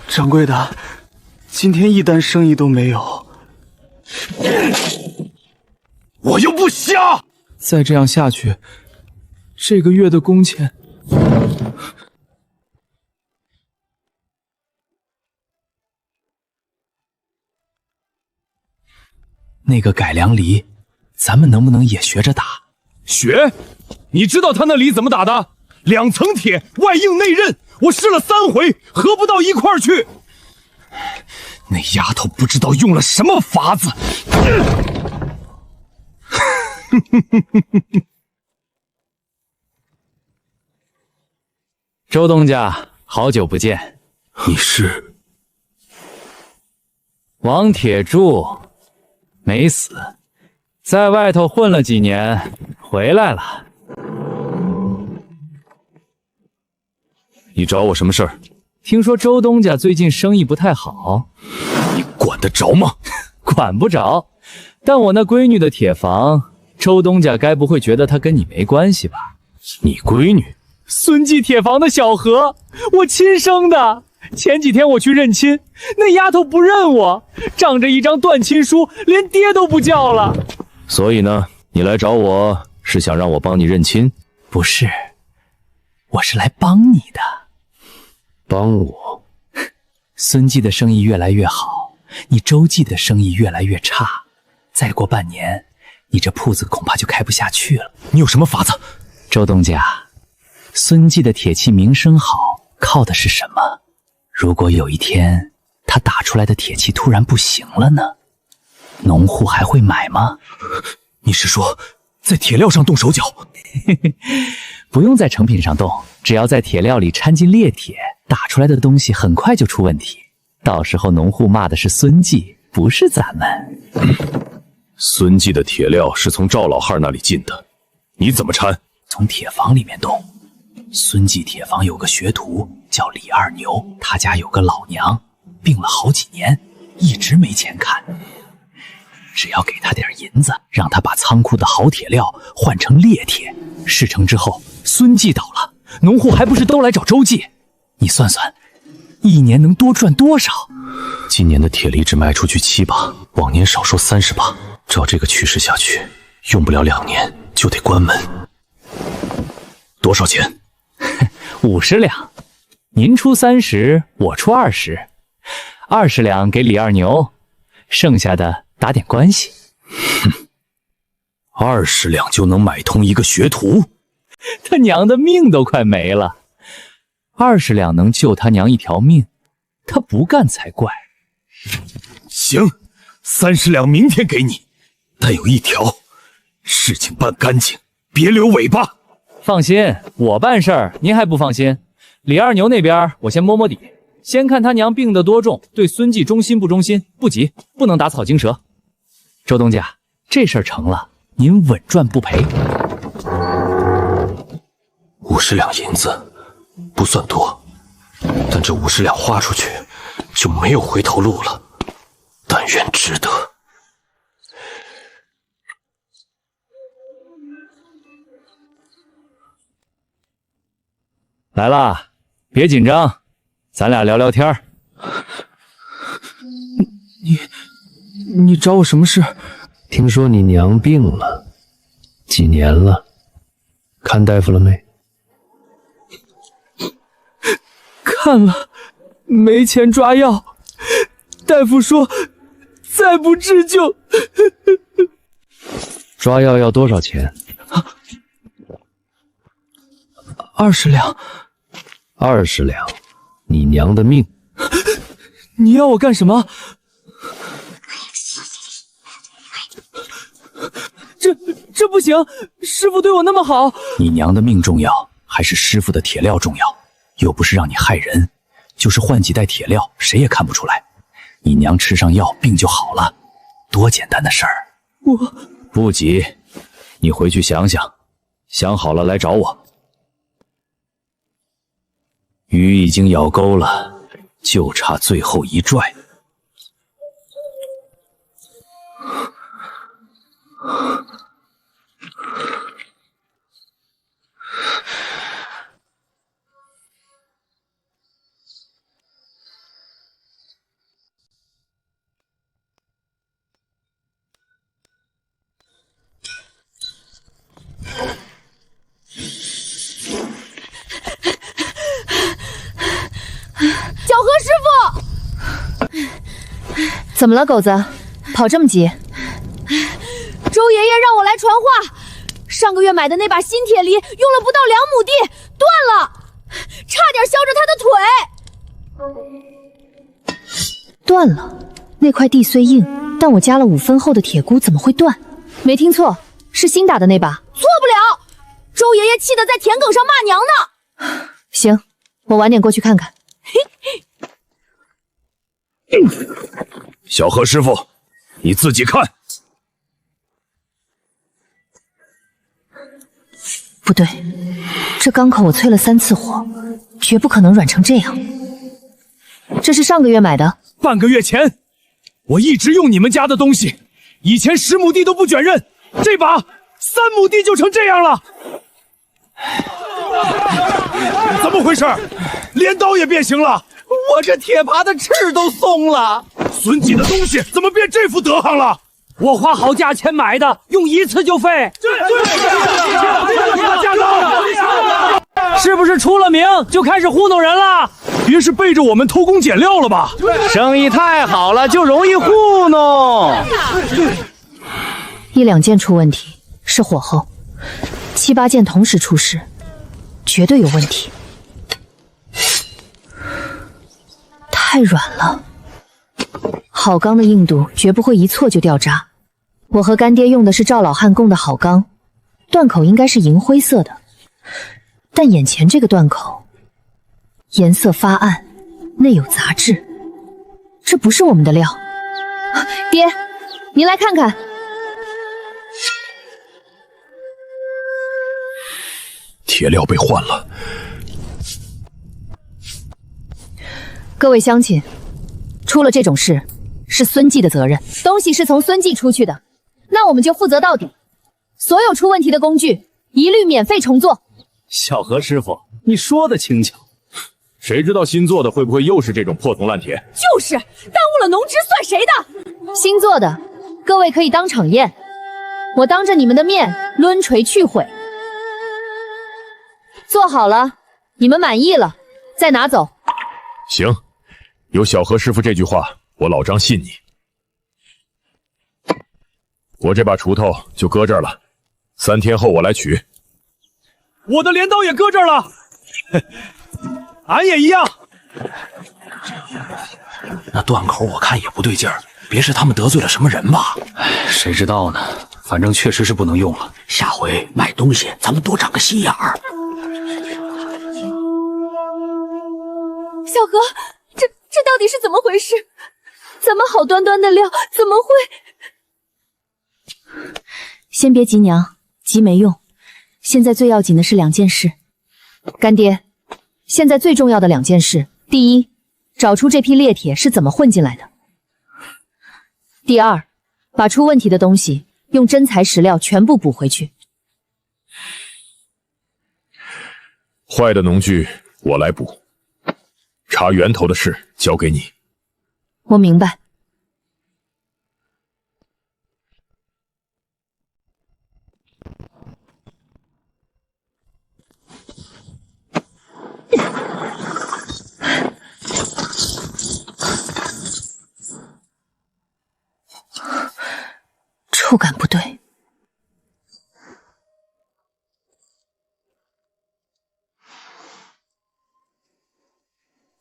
掌柜的，今天一单生意都没有。我又不瞎！再这样下去，这个月的工钱……那个改良梨，咱们能不能也学着打？学？你知道他那梨怎么打的？2层铁，外硬内韧。我试了3回，合不到一块儿去。那丫头不知道用了什么法子。周东家，好久不见。你是王铁柱？没死，在外头混了几年，回来了。你找我什么事儿？听说周东家最近生意不太好，你管得着吗？管不着，但我那闺女的铁房，周东家该不会觉得她跟你没关系吧？你闺女？孙记铁房的小何，我亲生的。前几天我去认亲，那丫头不认我，仗着一张断亲书，连爹都不叫了。所以呢，你来找我是想让我帮你认亲？不是，我是来帮你的。帮我？孙记的生意越来越好，你周记的生意越来越差。再过半年，你这铺子恐怕就开不下去了。你有什么法子？周东家，孙记的铁器名声好，靠的是什么？如果有一天他打出来的铁器突然不行了呢？农户还会买吗？你是说在铁料上动手脚？不用在成品上动，只要在铁料里掺进劣铁，打出来的东西很快就出问题。到时候农户骂的是孙记，不是咱们。孙记的铁料是从赵老汉那里进的，你怎么掺？从铁房里面动。孙记铁房有个学徒叫李二牛，他家有个老娘病了好几年，一直没钱看。只要给他点银子，让他把仓库的好铁料换成劣铁，事成之后，孙继倒了，农户还不是都来找周记？你算算，一年能多赚多少？今年的铁梨只卖出去7把，往年少说30把。照这个趋势下去，用不了2年就得关门。多少钱？50两，您出30，我出20，20两给李二牛，剩下的打点关系。哼，20两就能买通一个学徒？他娘的命都快没了，20两能救他娘一条命，他不干才怪。行，30两明天给你，但有一条，事情办干净，别留尾巴。放心，我办事儿您还不放心？李二牛那边我先摸摸底，先看他娘病得多重，对孙继忠心不忠心，不急，不能打草惊蛇。周东家，这事儿成了，您稳赚不赔。50两银子不算多，但这50两花出去就没有回头路了，但愿值得。来啦，别紧张，咱俩聊聊天儿。你找我什么事？听说你娘病了，几年了？看大夫了没？看了，没钱抓药，大夫说再不治就……抓药要多少钱？20两。20两，你娘的命！你要我干什么？这不行，师傅对我那么好。你娘的命重要，还是师傅的铁料重要？又不是让你害人，就是换几袋铁料，谁也看不出来。你娘吃上药，病就好了，多简单的事儿。我不急，你回去想想，想好了来找我。鱼已经咬钩了，就差最后一拽。小何师傅，怎么了，狗子？跑这么急？周爷爷让我来传话，上个月买的那把新铁梨用了不到2亩地，断了，差点削着他的腿。断了？那块地虽硬，但我加了5分厚的铁箍，怎么会断？没听错，是新打的那把。错不了，周爷爷气得在田埂上骂娘呢。行，我晚点过去看看。小何师傅，你自己看。不对，这钢口我淬了3次火，绝不可能软成这样。这是上个月买的，半个月前，我一直用你们家的东西，以前10亩地都不卷刃，这把3亩地就成这样了。怎么回事？镰刀也变形了，我这铁耙的翅都松了。孙继的东西怎么变这副德行了？我花好价钱买的，用一次就废。是不是出了名就开始糊弄人了？别是背着我们偷工减料了吧？生意太好了，就容易糊弄。1、2件出问题是火候，7、8件同时出事，绝对有问题。太软了，好钢的硬度绝不会一错就掉渣。我和干爹用的是赵老汉供的好钢，断口应该是银灰色的，但眼前这个断口颜色发暗，内有杂质，这不是我们的料。爹，您来看看。铁料被换了。各位乡亲，出了这种事是孙继的责任，东西是从孙继出去的，那我们就负责到底。所有出问题的工具一律免费重做。小何师傅，你说的轻巧。谁知道新做的会不会又是这种破铜烂铁？就是耽误了农职，算谁的？新做的，各位可以当场验。我当着你们的面抡锤去毁。做好了，你们满意了，再拿走。行，有小何师傅这句话，我老张信你。我这把锄头就搁这儿了，3天后我来取。我的镰刀也搁这儿了，俺也一样。那断口我看也不对劲儿，别是他们得罪了什么人吧？谁知道呢？反正确实是不能用了。下回卖东西咱们多长个心眼儿。小何，这到底是怎么回事？咱们好端端的料，怎么会？先别急，娘，急没用。现在最要紧的是2件事。干爹，现在最重要的2件事：第一，找出这批裂铁是怎么混进来的；第二，把出问题的东西用真材实料全部补回去。坏的农具我来补，查源头的事交给你。我明白。触感不对，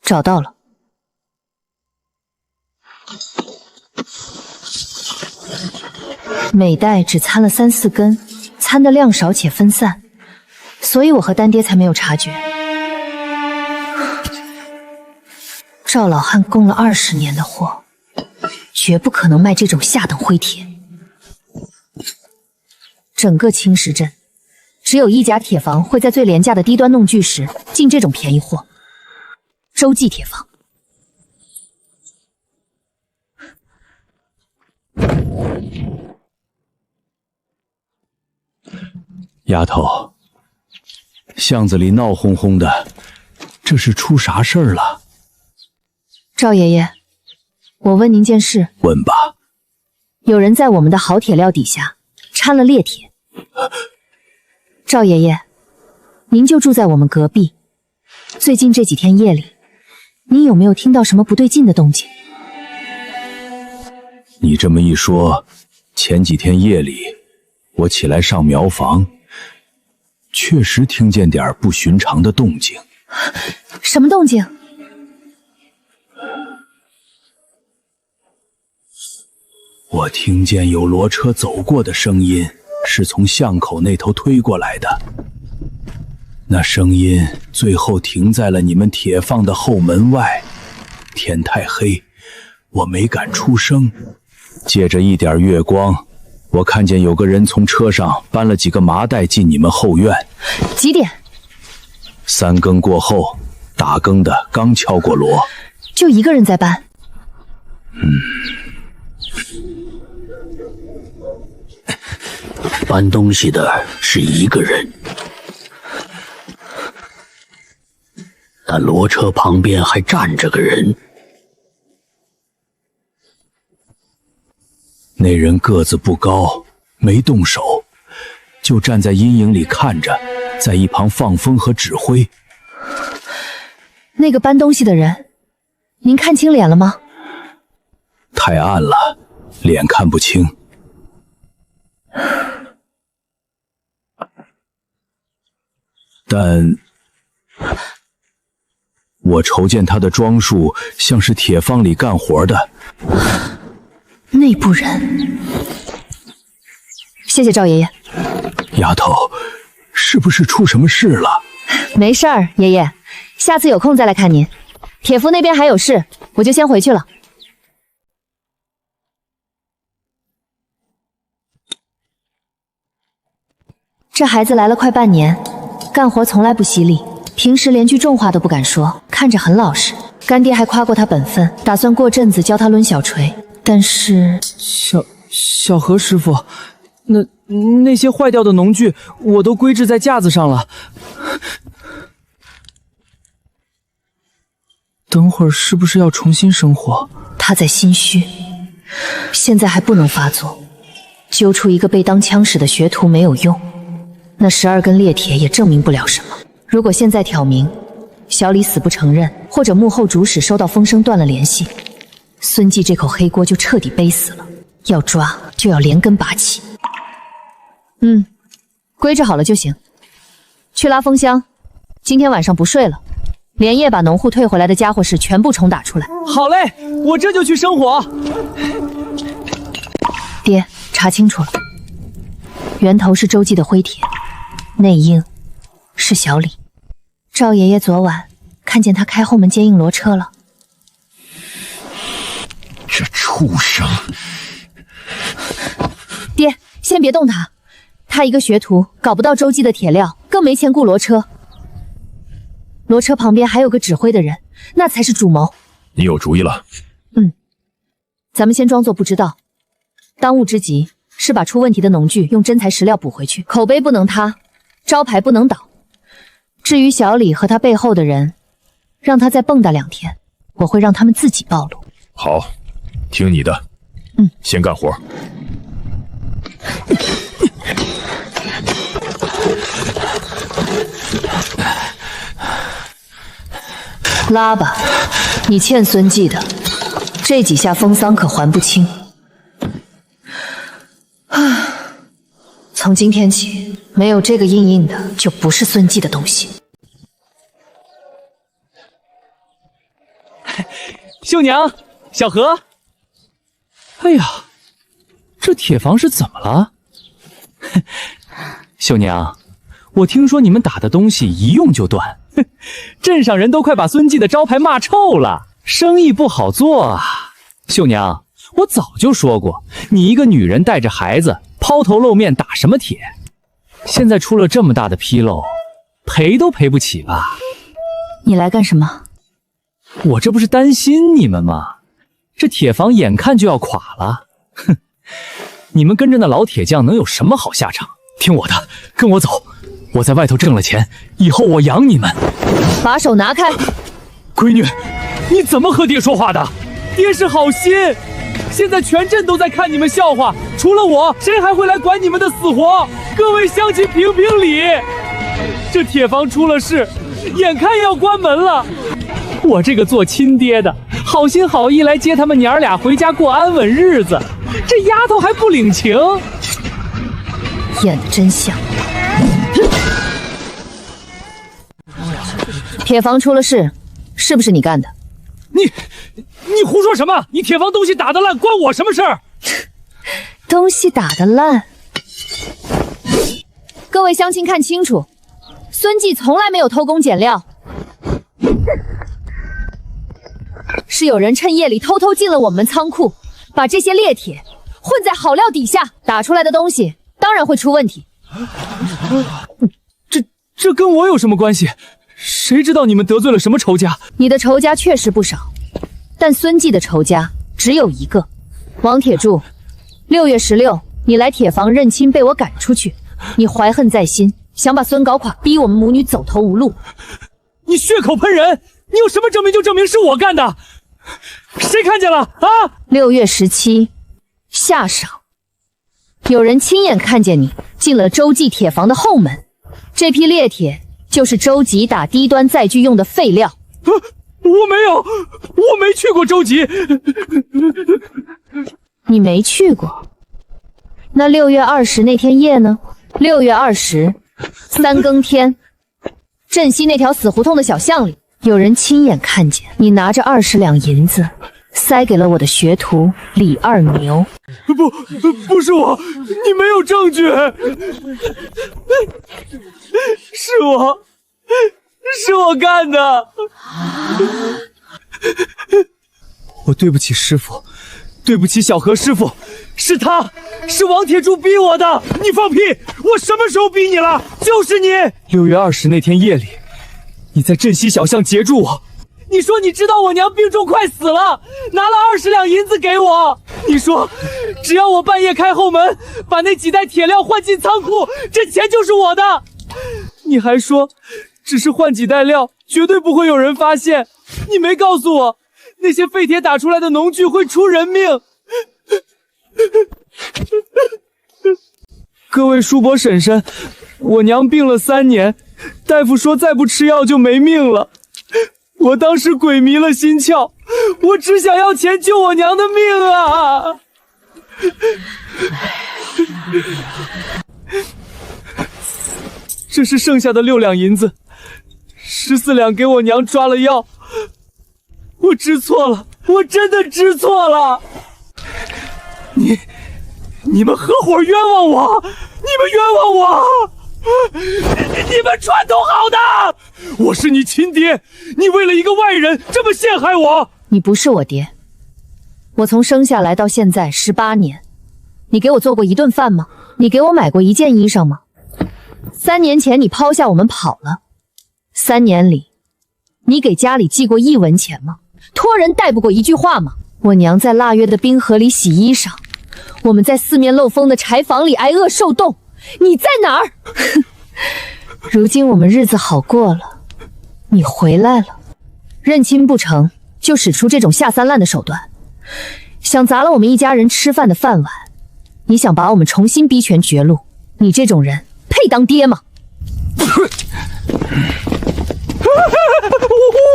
找到了。每袋只掺了3、4根，掺的量少且分散，所以我和丹爹才没有察觉。赵老汉供了20年的货，绝不可能卖这种下等灰铁。整个青石镇，只有一家铁坊会在最廉价的低端弄具时进这种便宜货——洲际铁坊。丫头，巷子里闹哄哄的，这是出啥事儿了？赵爷爷，我问您件事。问吧。有人在我们的好铁料底下掺了裂铁。赵爷爷，您就住在我们隔壁，最近这几天夜里，您有没有听到什么不对劲的动静？你这么一说，前几天夜里我起来上苗房，确实听见点不寻常的动静。什么动静？我听见有骡车走过的声音，是从巷口那头推过来的。那声音最后停在了你们铁坊的后门外。天太黑，我没敢出声。借着一点月光，我看见有个人从车上搬了几个麻袋进你们后院。几点？3更过后，打更的刚敲过锣。就一个人在搬？搬东西的是一个人，但骡车旁边还站着个人。那人个子不高，没动手，就站在阴影里看着，在一旁放风和指挥。那个搬东西的人，您看清脸了吗？太暗了，脸看不清。但我瞅见他的装束像是铁坊里干活的。内部人。谢谢赵爷爷。丫头，是不是出什么事了？没事儿，爷爷，下次有空再来看您。铁夫那边还有事，我就先回去了。这孩子来了快半年，干活从来不犀利，平时连句重话都不敢说，看着很老实。干爹还夸过他本分，打算过阵子教他抡小锤。但是小何师傅，那些坏掉的农具我都归置在架子上了，等会儿是不是要重新生火？他在心虚，现在还不能发作。揪出一个被当枪使的学徒没有用，那12根裂铁也证明不了什么。如果现在挑明，小李死不承认，或者幕后主使收到风声断了联系，孙继这口黑锅就彻底背死了。要抓就要连根拔起。规制好了就行。去拉风箱，今天晚上不睡了，连夜把农户退回来的家伙事全部重打出来。好嘞，我这就去生火。爹，查清楚了，源头是周记的灰铁，内应是小李。赵爷爷昨晚看见他开后门接应骡车了。这畜生！爹，先别动他，他一个学徒搞不到周记的铁料，更没钱雇骡车。骡车旁边还有个指挥的人，那才是主谋。你有主意了？咱们先装作不知道。当务之急是把出问题的农具用真材实料补回去，口碑不能塌，招牌不能倒。至于小李和他背后的人，让他再蹦跶2天，我会让他们自己暴露。好，听你的。先干活。拉吧，你欠孙继的，这几下风丧可还不清。从今天起，没有这个硬硬的，就不是孙继的东西。秀娘，小何。哎呀，这铁房是怎么了？秀娘，我听说你们打的东西一用就断，镇上人都快把孙继的招牌骂臭了，生意不好做啊。秀娘，我早就说过，你一个女人带着孩子，抛头露面打什么铁？现在出了这么大的纰漏，赔都赔不起吧？你来干什么？我这不是担心你们吗？这铁房眼看就要垮了，哼！你们跟着那老铁匠能有什么好下场？听我的，跟我走，我在外头挣了钱，以后我养你们。把手拿开！闺女，你怎么和爹说话的？爹是好心，现在全镇都在看你们笑话，除了我，谁还会来管你们的死活？各位乡亲评评理，这铁房出了事，眼看要关门了。我这个做亲爹的，好心好意来接他们娘俩回家过安稳日子，这丫头还不领情，演得真像。铁房出了事，是不是你干的？你胡说什么？你铁房东西打得烂，关我什么事儿？东西打得烂？各位乡亲看清楚，孙继从来没有偷工减料，是有人趁夜里偷偷进了我们仓库，把这些裂铁混在好料底下，打出来的东西当然会出问题。这跟我有什么关系？谁知道你们得罪了什么仇家？你的仇家确实不少，但孙继的仇家只有一个，王铁柱。6月16，你来铁房认亲，被我赶出去，你怀恨在心，想把孙搞垮，逼我们母女走投无路。你血口喷人！你有什么证明就证明是我干的？谁看见了啊？6月17下晌，有人亲眼看见你进了周记铁房的后门，这批裂铁就是周吉打低端载具用的废料。我没去过周吉。你没去过？那6月20那天夜呢？6月20，三更天，镇西那条死胡同的小巷里，有人亲眼看见你拿着20两银子塞给了我的学徒李二牛。不是我，你没有证据。是我干的。我对不起师傅，对不起小何师傅，是王铁柱逼我的。你放屁！我什么时候逼你了？就是你。6月20那天夜里，你在镇西小巷截住我，你说你知道我娘病重快死了，拿了20两银子给我。你说只要我半夜开后门，把那几袋铁料换进仓库，这钱就是我的。你还说只是换几袋料，绝对不会有人发现。你没告诉我，那些废铁打出来的农具会出人命。各位叔伯婶婶，我娘病了3年，大夫说再不吃药就没命了。我当时鬼迷了心窍，我只想要钱救我娘的命啊！这是剩下的6两银子，14两给我娘抓了药。我知错了，我真的知错了。你们合伙冤枉我，你们冤枉我！你们串通好的！我是你亲爹，你为了一个外人这么陷害我！你不是我爹，我从生下来到现在18年，你给我做过一顿饭吗？你给我买过一件衣裳吗？3年前你抛下我们跑了，3年里，你给家里寄过1文钱吗？托人带不过一句话吗？我娘在腊月的冰河里洗衣裳，我们在四面漏风的柴房里挨饿受冻，你在哪儿？如今我们日子好过了，你回来了，认亲不成就使出这种下三滥的手段，想砸了我们一家人吃饭的饭碗，你想把我们重新逼权绝路，你这种人配当爹吗？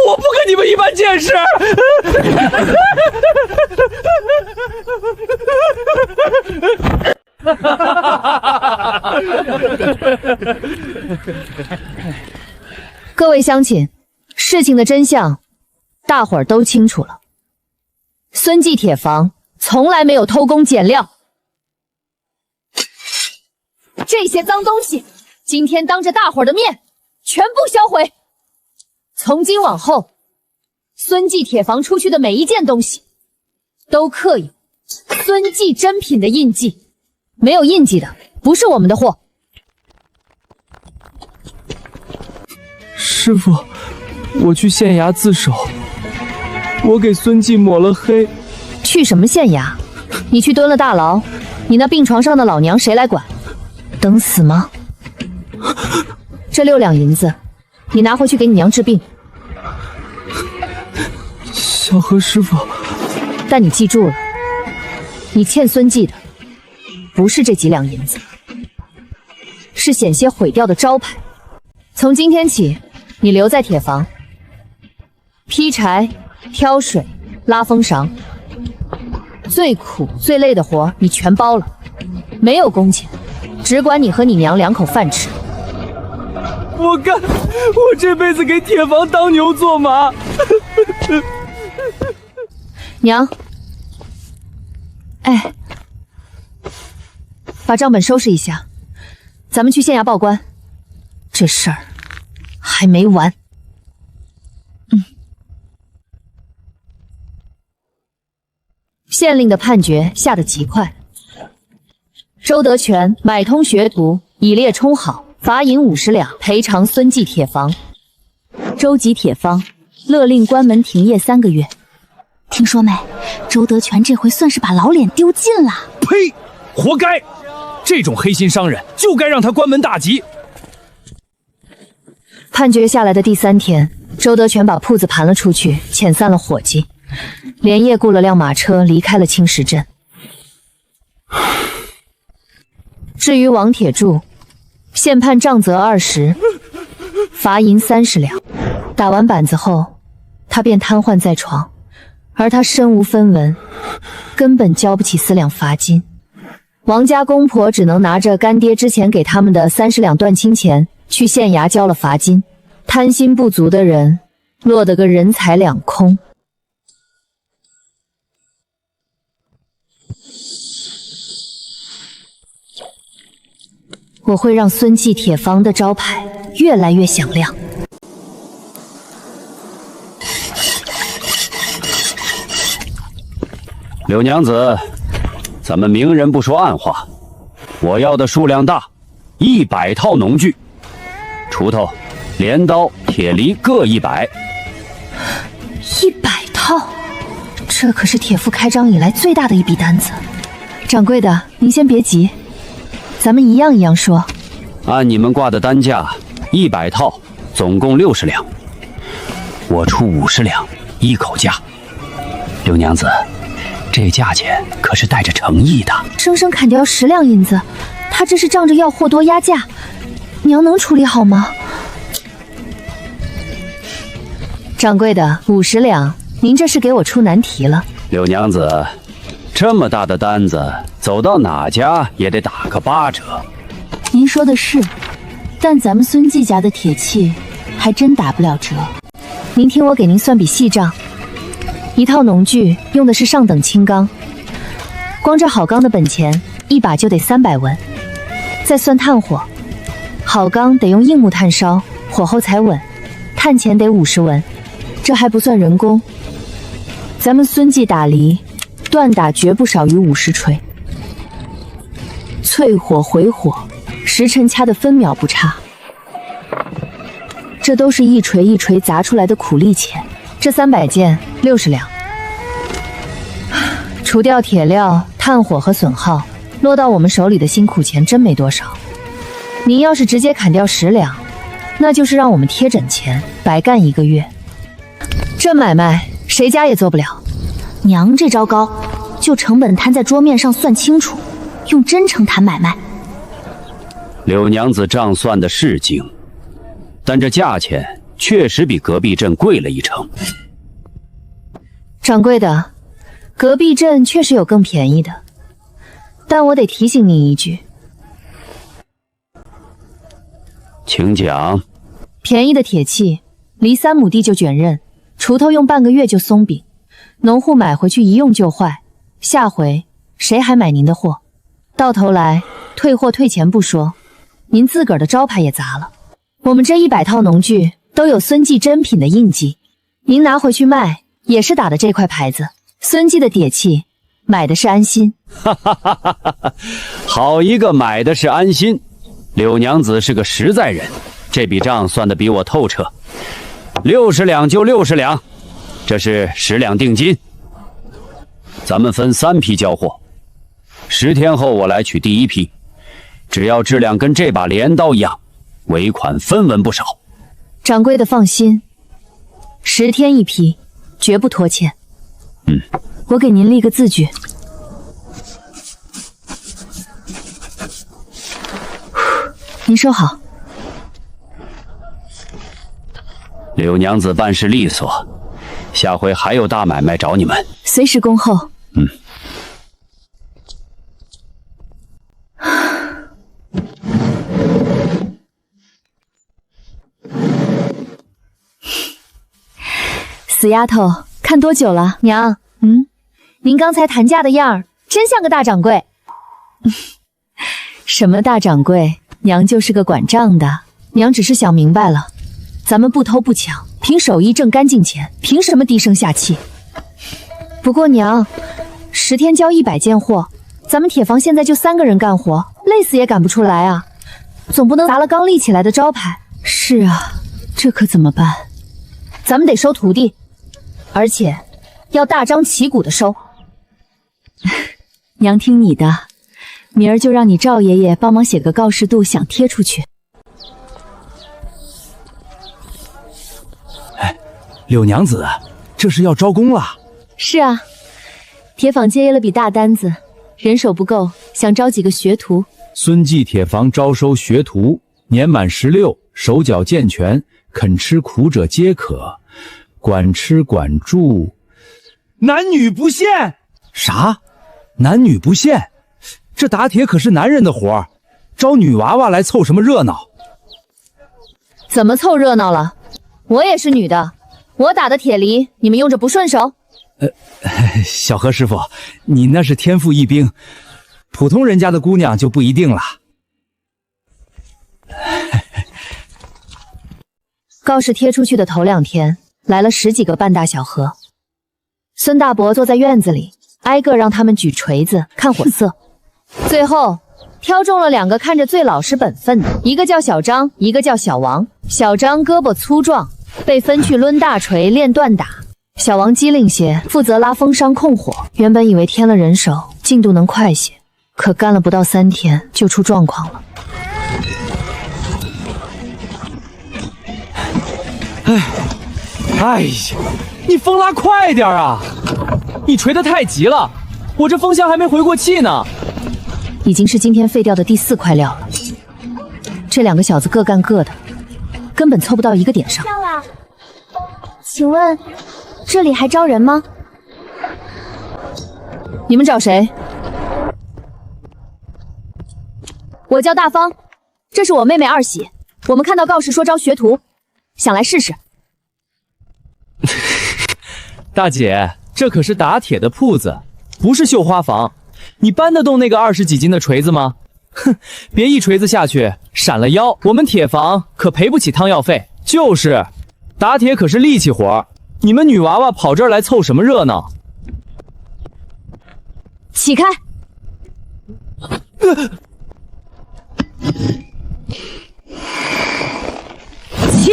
我不跟你们一般见识！各位乡亲，事情的真相大伙儿都清楚了。孙记铁房从来没有偷工减料，这些脏东西今天当着大伙儿的面全部销毁。从今往后，孙记铁房出去的每一件东西都刻有孙记珍品的印记，没有印记的不是我们的货。师傅，我去县衙自首，我给孙记抹了黑。去什么县衙？你去蹲了大牢，你那病床上的老娘谁来管？等死吗？这6两银子你拿回去给你娘治病。小何师傅，但你记住了，你欠孙记的不是这几两银子，是险些毁掉的招牌。从今天起，你留在铁房，劈柴、挑水、拉风绳，最苦最累的活你全包了，没有工钱，只管你和你娘2口饭吃。我干！我这辈子给铁房当牛做马。娘，哎，把账本收拾一下，咱们去县衙报官。这事儿还没完。县令的判决下得极快，周德全买通学徒，以列充好，罚银50两，赔偿孙记铁房。周记铁坊勒令关门停业3个月。听说没？周德全这回算是把老脸丢尽了。呸！活该！这种黑心商人就该让他关门大吉。判决下来的第3天，周德全把铺子盘了出去，遣散了伙计，连夜雇了辆马车离开了青石镇。至于王铁柱，现判杖责20，罚银30两。打完板子后，他便瘫痪在床，而他身无分文，根本交不起4两罚金。王家公婆只能拿着干爹之前给他们的30两断亲钱去县衙交了罚金。贪心不足的人落得个人财两空。我会让孙记铁坊的招牌越来越响亮。柳娘子，咱们明人不说暗话，我要的数量大，100套农具，锄头、镰刀、铁犁各100。100套，这可是铁铺开张以来最大的一笔单子。掌柜的，您先别急，咱们一样一样说。按你们挂的单价， 100套，总共60两，我出50两，一口价。柳娘子，这价钱可是带着诚意的。生生砍掉10两银子，他这是仗着要货多压价，娘能处理好吗？掌柜的，50两，您这是给我出难题了。柳娘子，这么大的单子，走到哪家也得打个8折。您说的是，但咱们孙记家的铁器还真打不了折。您听我给您算笔细账，一套农具用的是上等青钢，光这好钢的本钱一把就得300文，再算炭火，好钢得用硬木炭烧，火候才稳，炭钱得50文，这还不算人工。咱们孙记打梨，锻打绝不少于50锤，淬火回火，时辰掐得分秒不差。这都是一锤一锤砸出来的苦力钱。这300件60两，除掉铁料、炭火和损耗，落到我们手里的辛苦钱真没多少。您要是直接砍掉10两，那就是让我们贴整钱，白干1个月。这买卖谁家也做不了。娘这招高，就成本摊在桌面上算清楚，用真诚谈买卖。柳娘子账算的是精，但这价钱确实比隔壁镇贵了1成。掌柜的，隔壁镇确实有更便宜的，但我得提醒您一句。请讲。便宜的铁器，离3亩地就卷刃，锄头用半个月就松饼，农户买回去一用就坏，下回谁还买您的货？到头来退货退钱不说，您自个儿的招牌也砸了。我们这100套农具都有孙记珍品的印记，您拿回去卖也是打的这块牌子。孙记的铁器，买的是安心。哈哈哈哈哈！好一个买的是安心！柳娘子是个实在人，这笔账算得比我透彻。60两就60两，这是10两定金。咱们分3批交货，10天后我来取第1批，只要质量跟这把镰刀一样，尾款分文不少。掌柜的放心，10天1批，绝不拖欠。我给您立个字据。您收好。柳娘子办事利索，下回还有大买卖找你们，随时恭候。死丫头，看多久了？娘，您刚才谈价的样儿，真像个大掌柜。什么大掌柜？娘就是个管账的。娘只是想明白了，咱们不偷不抢，凭手艺挣干净钱，凭什么低声下气？不过娘，10天交100件货，咱们铁房现在就3个人干活，累死也赶不出来啊！总不能砸了刚立起来的招牌。是啊，这可怎么办？咱们得收徒弟，而且要大张旗鼓的收。娘听你的，明儿就让你赵爷爷帮忙写个告示度，想贴出去。柳娘子，这是要招工了？是啊，铁坊接了笔大单子，人手不够，想招几个学徒。孙记铁房招收学徒，年满16，手脚健全，肯吃苦者皆可，管吃管住，男女不限。啥？男女不限？这打铁可是男人的活儿，招女娃娃来凑什么热闹？怎么凑热闹了？我也是女的，我打的铁犁，你们用着不顺手？小何师傅，你那是天赋异禀，普通人家的姑娘就不一定了。告示贴出去的头2天，来了10几个半大小和。孙大伯坐在院子里，挨个让他们举锤子看火色，最后挑中了2个看着最老实本分的，一个叫小张，一个叫小王。小张胳膊粗壮，被分去抡大锤练锻打；小王机灵些，负责拉风扇控火。原本以为添了人手进度能快些，可干了不到3天就出状况了。哎呀，你风拉快点啊！你锤得太急了，我这风箱还没回过气呢。已经是今天废掉的第4块料了，这2个小子各干各的，根本凑不到一个点上。上了，请问这里还招人吗？你们找谁？我叫大方，这是我妹妹二喜。我们看到告示说招学徒，想来试试。大姐，这可是打铁的铺子，不是绣花房。你搬得动那个20几斤的锤子吗？哼，别一锤子下去闪了腰，我们铁房可赔不起汤药费。就是，打铁可是力气活，你们女娃娃跑这儿来凑什么热闹？起开！起！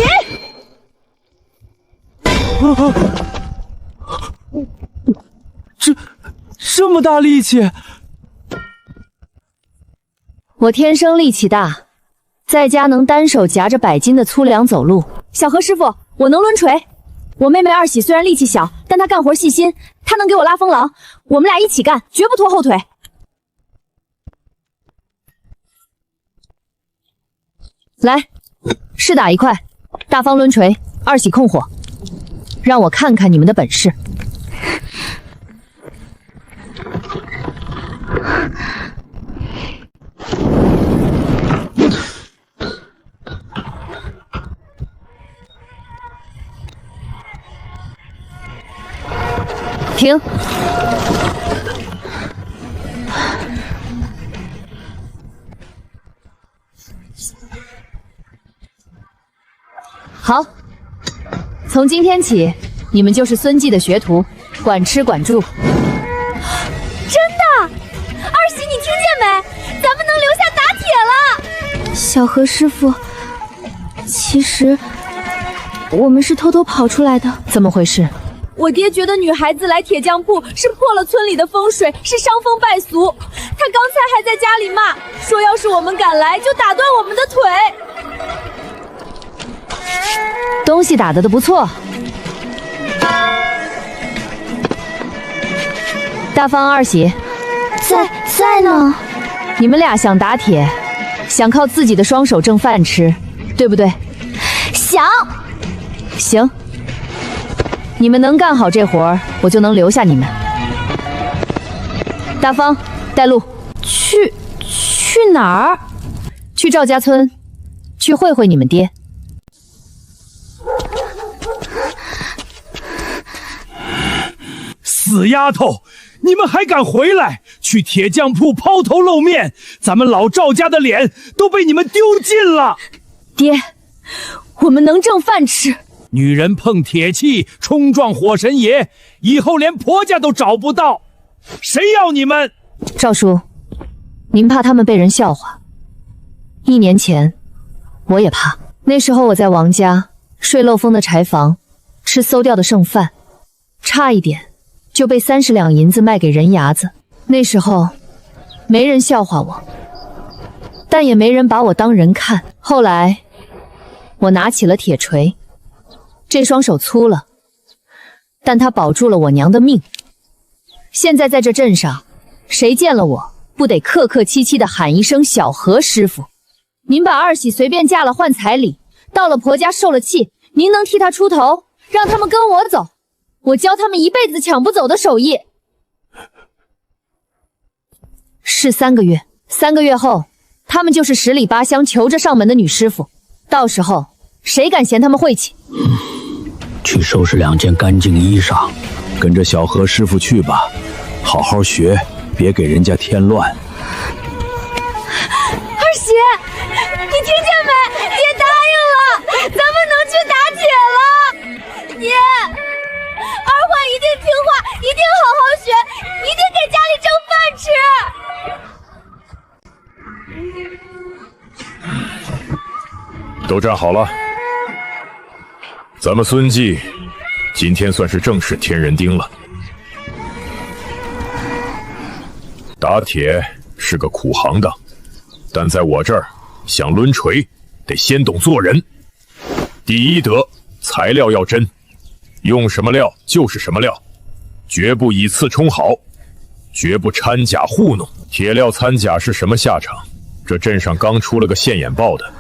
这么大力气！我天生力气大，在家能单手夹着100斤的粗粮走路。小何师傅，我能抡锤。我妹妹二喜虽然力气小，但她干活细心，她能给我拉风狼。我们俩一起干，绝不拖后腿。来，试打一块。大方抡锤，二喜控火，让我看看你们的本事。停！好，从今天起，你们就是孙继的学徒，管吃管住。真的？二喜，你听见没？咱们能留下打铁了！小何师傅，其实我们是偷偷跑出来的，怎么回事？我爹觉得女孩子来铁匠铺是破了村里的风水，是伤风败俗。他刚才还在家里骂，说要是我们敢来，就打断我们的腿。东西打得不错。大方二喜，在呢。你们俩想打铁，想靠自己的双手挣饭吃，对不对？想。行。你们能干好这活儿，我就能留下你们。大方，带路。去哪儿？去赵家村，去会会你们爹。死丫头，你们还敢回来？去铁匠铺抛头露面，咱们老赵家的脸都被你们丢尽了。爹，我们能挣饭吃。女人碰铁器，冲撞火神爷，以后连婆家都找不到，谁要你们？赵叔，您怕他们被人笑话。1年前，我也怕。那时候我在王家睡漏风的柴房，吃馊掉的剩饭，差一点就被30两银子卖给人牙子。那时候，没人笑话我，但也没人把我当人看。后来，我拿起了铁锤。这双手粗了，但它保住了我娘的命。现在在这镇上，谁见了我，不得客客气气的喊一声小何师傅？您把二喜随便嫁了换彩礼，到了婆家受了气，您能替她出头，让他们跟我走，我教他们一辈子抢不走的手艺。是3个月，3个月后，他们就是10里8乡求着上门的女师傅，到时候谁敢嫌他们晦气？去收拾2件干净衣裳，跟着小何师傅去吧，好好学，别给人家添乱。二喜，你听见没？爹答应了，咱们能去打铁了。爹，二焕一定听话，一定好好学，一定给家里挣饭吃。都站好了。咱们孙继今天算是正式天人丁了。打铁是个苦行当，但在我这儿，想抡锤得先懂做人。第一德材料要真，用什么料就是什么料，绝不以次充好，绝不掺假糊弄。铁料掺假是什么下场？这镇上刚出了个现眼报的，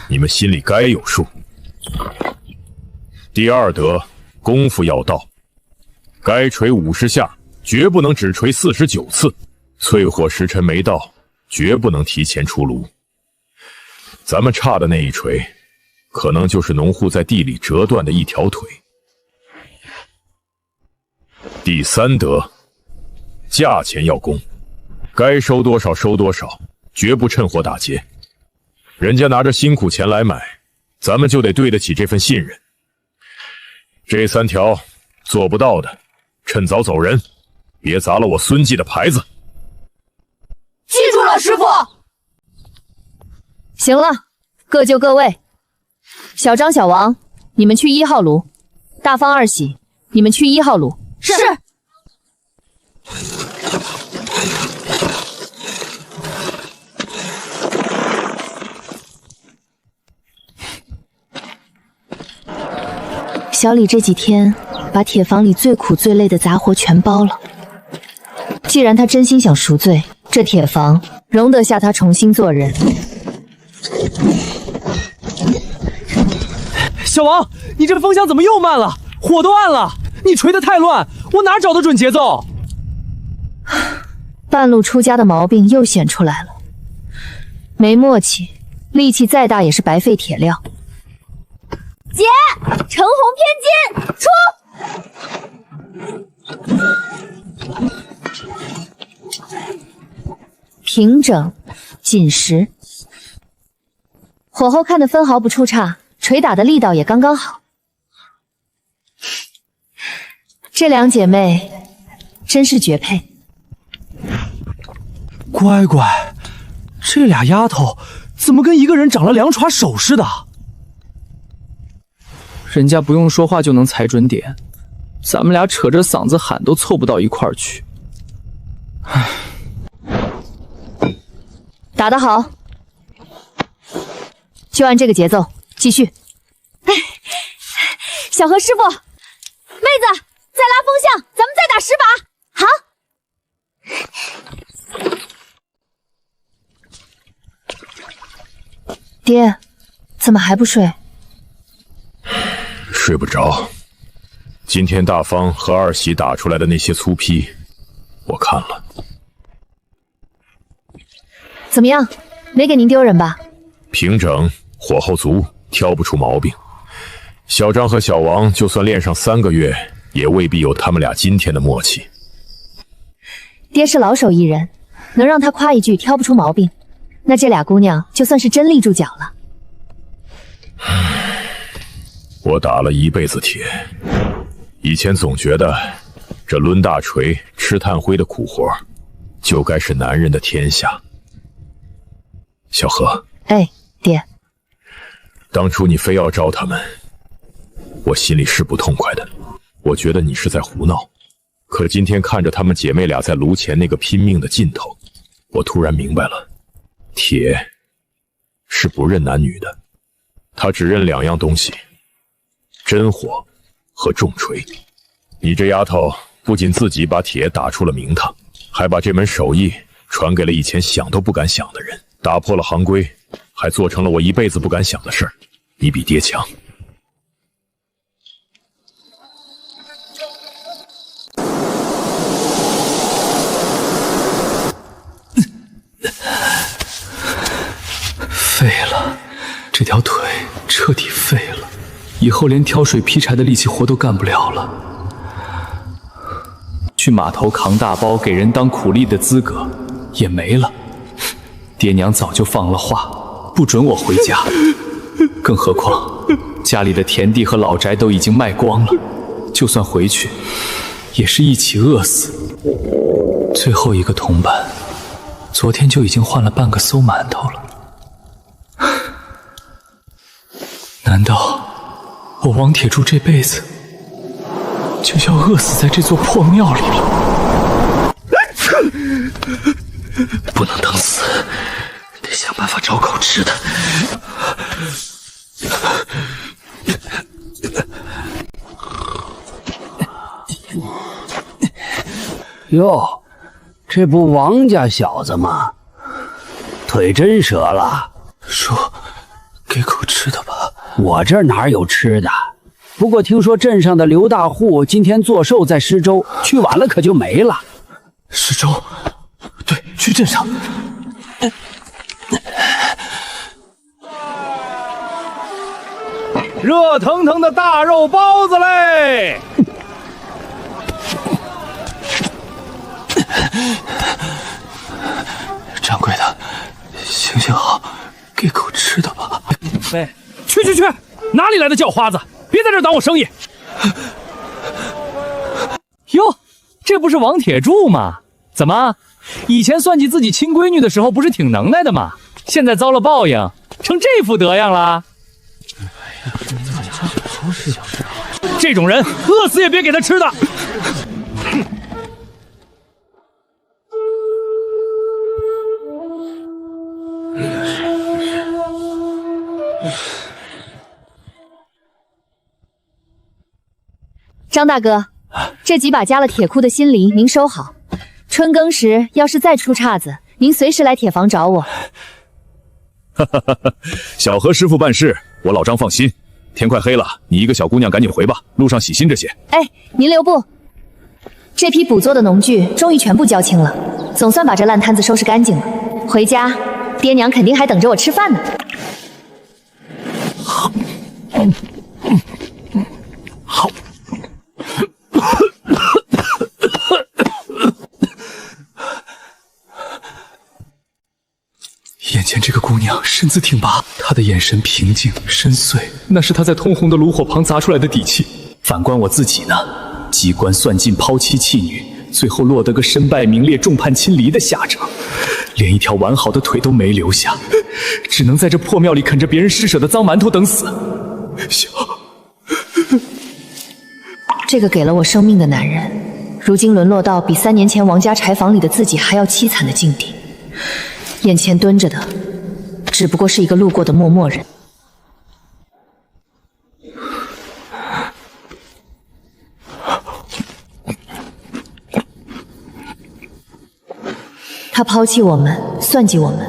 你们心里该有数。第二德，功夫要到，该锤50下，绝不能只锤49次。淬火时辰没到，绝不能提前出炉。咱们差的那一锤，可能就是农户在地里折断的一条腿。第三德，价钱要公，该收多少收多少，绝不趁火打劫。人家拿着辛苦钱来买，咱们就得对得起这份信任。这3条做不到的，趁早走人，别砸了我孙记的牌子。记住了，师傅。行了，各就各位。小张、小王，你们去1号炉；大方、二喜，你们去1号炉。是。小李这几天把铁房里最苦最累的杂活全包了。既然他真心想赎罪，这铁房容得下他重新做人。小王，你这风箱怎么又慢了？火都暗了，你锤得太乱，我哪找得准节奏？半路出家的毛病又显出来了，没默契，力气再大也是白费铁料。姐，橙红偏金，出！平整，紧实，火候看得分毫不出差，锤打的力道也刚刚好。这两姐妹真是绝配。乖乖，这俩丫头怎么跟一个人长了2歘手似的？人家不用说话就能踩准点，咱们俩扯着嗓子喊都凑不到一块儿去。唉，打得好，就按这个节奏继续。小何师傅，妹子，再拉风向，咱们再打10把。好。爹，怎么还不睡？睡不着。今天大方和二喜打出来的那些粗坯，我看了。怎么样？没给您丢人吧？平整，火候足，挑不出毛病。小张和小王就算练上3个月，也未必有他们俩今天的默契。爹是老手艺人，能让他夸一句挑不出毛病，那这俩姑娘就算是真立住脚了。我打了一辈子铁，以前总觉得这抡大锤、吃炭灰的苦活，就该是男人的天下。小何，哎，爹，当初你非要招他们，我心里是不痛快的。我觉得你是在胡闹，可今天看着她们姐妹俩在炉前那个拼命的劲头，我突然明白了，铁是不认男女的，它只认2样东西。真火和重锤。你这丫头不仅自己把铁打出了名堂，还把这门手艺传给了以前想都不敢想的人，打破了行规，还做成了我一辈子不敢想的事儿。你比爹强。废了，这条腿彻底废了。以后连挑水劈柴的力气活都干不了了，去码头扛大包给人当苦力的资格也没了。爹娘早就放了话，不准我回家，更何况家里的田地和老宅都已经卖光了，就算回去，也是一起饿死。最后一个铜板，昨天就已经换了半个馊馒头了。难道我王铁柱这辈子就要饿死在这座破庙里了？不能等死，得想办法找口吃的。哟，这不王家小子吗？腿真折了。说，给口吃的吧。我这儿哪有吃的？不过听说镇上的刘大户今天做寿在施州，去晚了可就没了。施州，对，去镇上。热腾腾的大肉包子嘞！掌柜的，行行好，给口吃的吧。喂，去，哪里来的叫花子？别在这挡我生意！哟，这不是王铁柱吗？怎么，以前算计自己亲闺女的时候不是挺能耐的吗？现在遭了报应，成这副德样了？这种人饿死也别给他吃的。张大哥，这几把加了铁库的新梨您收好，春耕时要是再出岔子，您随时来铁房找我。小何师傅办事，我老张放心。天快黑了，你一个小姑娘赶紧回吧，路上洗心这些。哎，您留步。这批捕捉的农具终于全部交清了，总算把这烂摊子收拾干净了。回家，爹娘肯定还等着我吃饭呢。好。眼前这个姑娘身姿挺拔，她的眼神平静深邃，那是她在通红的炉火旁砸出来的底气。反观我自己呢，机关算尽，抛妻弃女，最后落得个身败名裂、众叛亲离的下场，连一条完好的腿都没留下，只能在这破庙里啃着别人施舍的脏馒头等死。这个给了我生命的男人，如今沦落到比3年前王家柴房里的自己还要凄惨的境地。眼前蹲着的，只不过是一个路过的默默人。他抛弃我们，算计我们，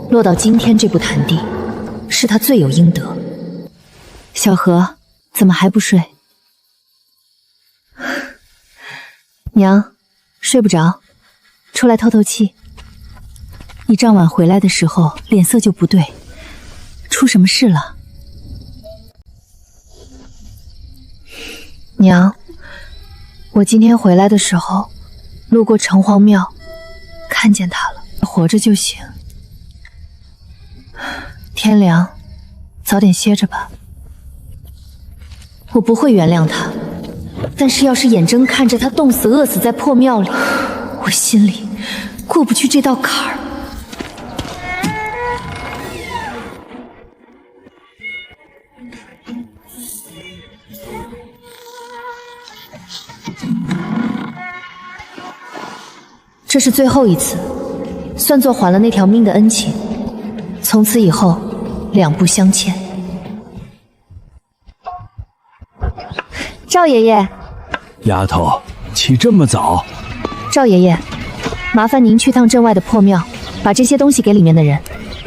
落到今天这步田地，是他罪有应得。小何，怎么还不睡？娘，睡不着，出来透透气。你这晚回来的时候脸色就不对，出什么事了？娘，我今天回来的时候，路过城隍庙，看见他了，活着就行。天凉，早点歇着吧。我不会原谅他，但是要是眼睁看着他冻死饿死在破庙里，我心里过不去这道坎儿。这是最后一次，算作还了那条命的恩情。从此以后，两不相欠。赵爷爷，丫头，起这么早？赵爷爷，麻烦您去趟镇外的破庙，把这些东西给里面的人。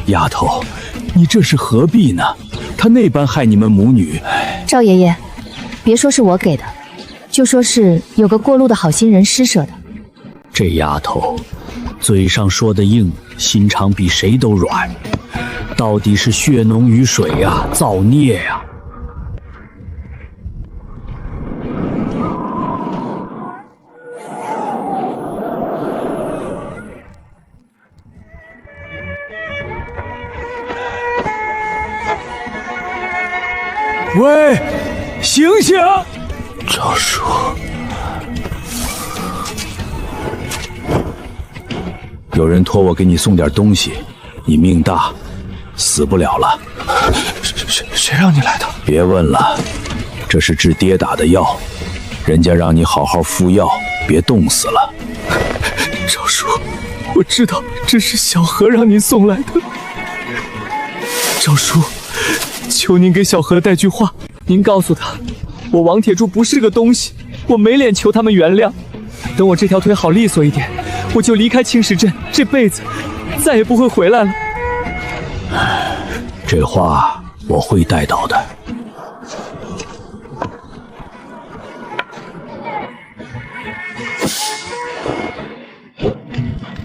丫头，你这是何必呢？他那般害你们母女。赵爷爷，别说是我给的，就说是有个过路的好心人施舍的。这丫头，嘴上说的硬，心肠比谁都软，到底是血浓于水呀，造孽呀！喂，醒醒！赵叔。有人托我给你送点东西，你命大，死不了了。谁让你来的？别问了，这是治跌打的药，人家让你好好服药，别冻死了。赵叔，我知道这是小何让您送来的。赵叔，求您给小何带句话，您告诉他，我王铁柱不是个东西，我没脸求他们原谅。等我这条腿好利索一点，我就离开青石镇，这辈子再也不会回来了。这话我会带到的。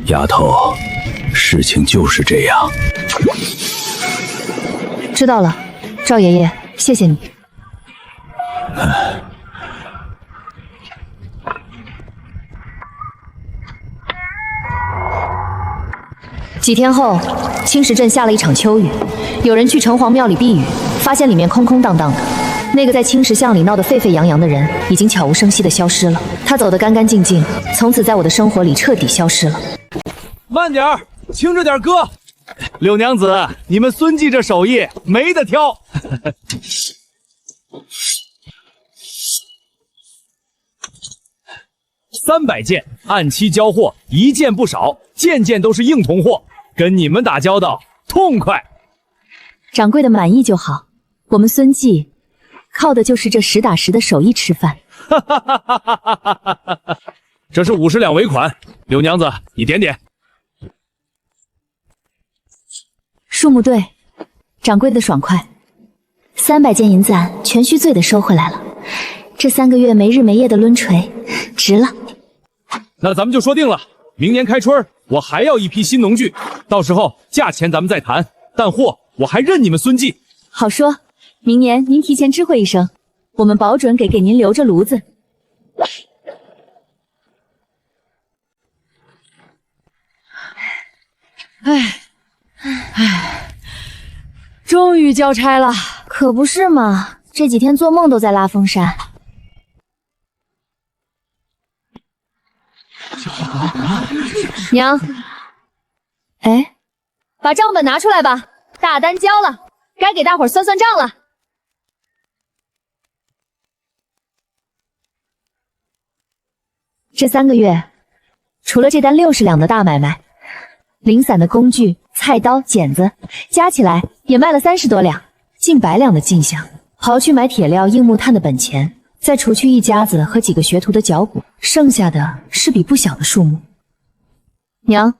丫头，事情就是这样。知道了，赵爷爷，谢谢你。几天后，青石镇下了一场秋雨，有人去城隍庙里避雨，发现里面空空荡荡的。那个在青石巷里闹得沸沸扬扬的人，已经悄无声息地消失了。他走得干干净净，从此在我的生活里彻底消失了。慢点儿，轻着点哥。柳娘子，你们孙记这手艺没得挑。300件，按期交货，一件不少，件件都是硬铜货，跟你们打交道痛快。掌柜的满意就好，我们孙记靠的就是这实打实的手艺吃饭。这是50两尾款，柳娘子你点点。数目对，掌柜的爽快，300件银子全须罪的收回来了。这3个月没日没夜的抡锤，值了。那咱们就说定了，明年开春我还要一批新农具，到时候价钱咱们再谈，但货我还认你们孙记。好说，明年您提前知会一声，我们保准给您留着炉子。终于交差了，可不是嘛，这几天做梦都在拉风扇。娘，哎，把账本拿出来吧，大单交了，该给大伙儿算算账了。这3个月，除了这单60两的大买卖，零散的工具、菜刀、剪子，加起来也卖了30多两，近100两的进项。刨去买铁料、硬木炭的本钱，再除去一家子和几个学徒的脚骨，剩下的是笔不小的数目。娘，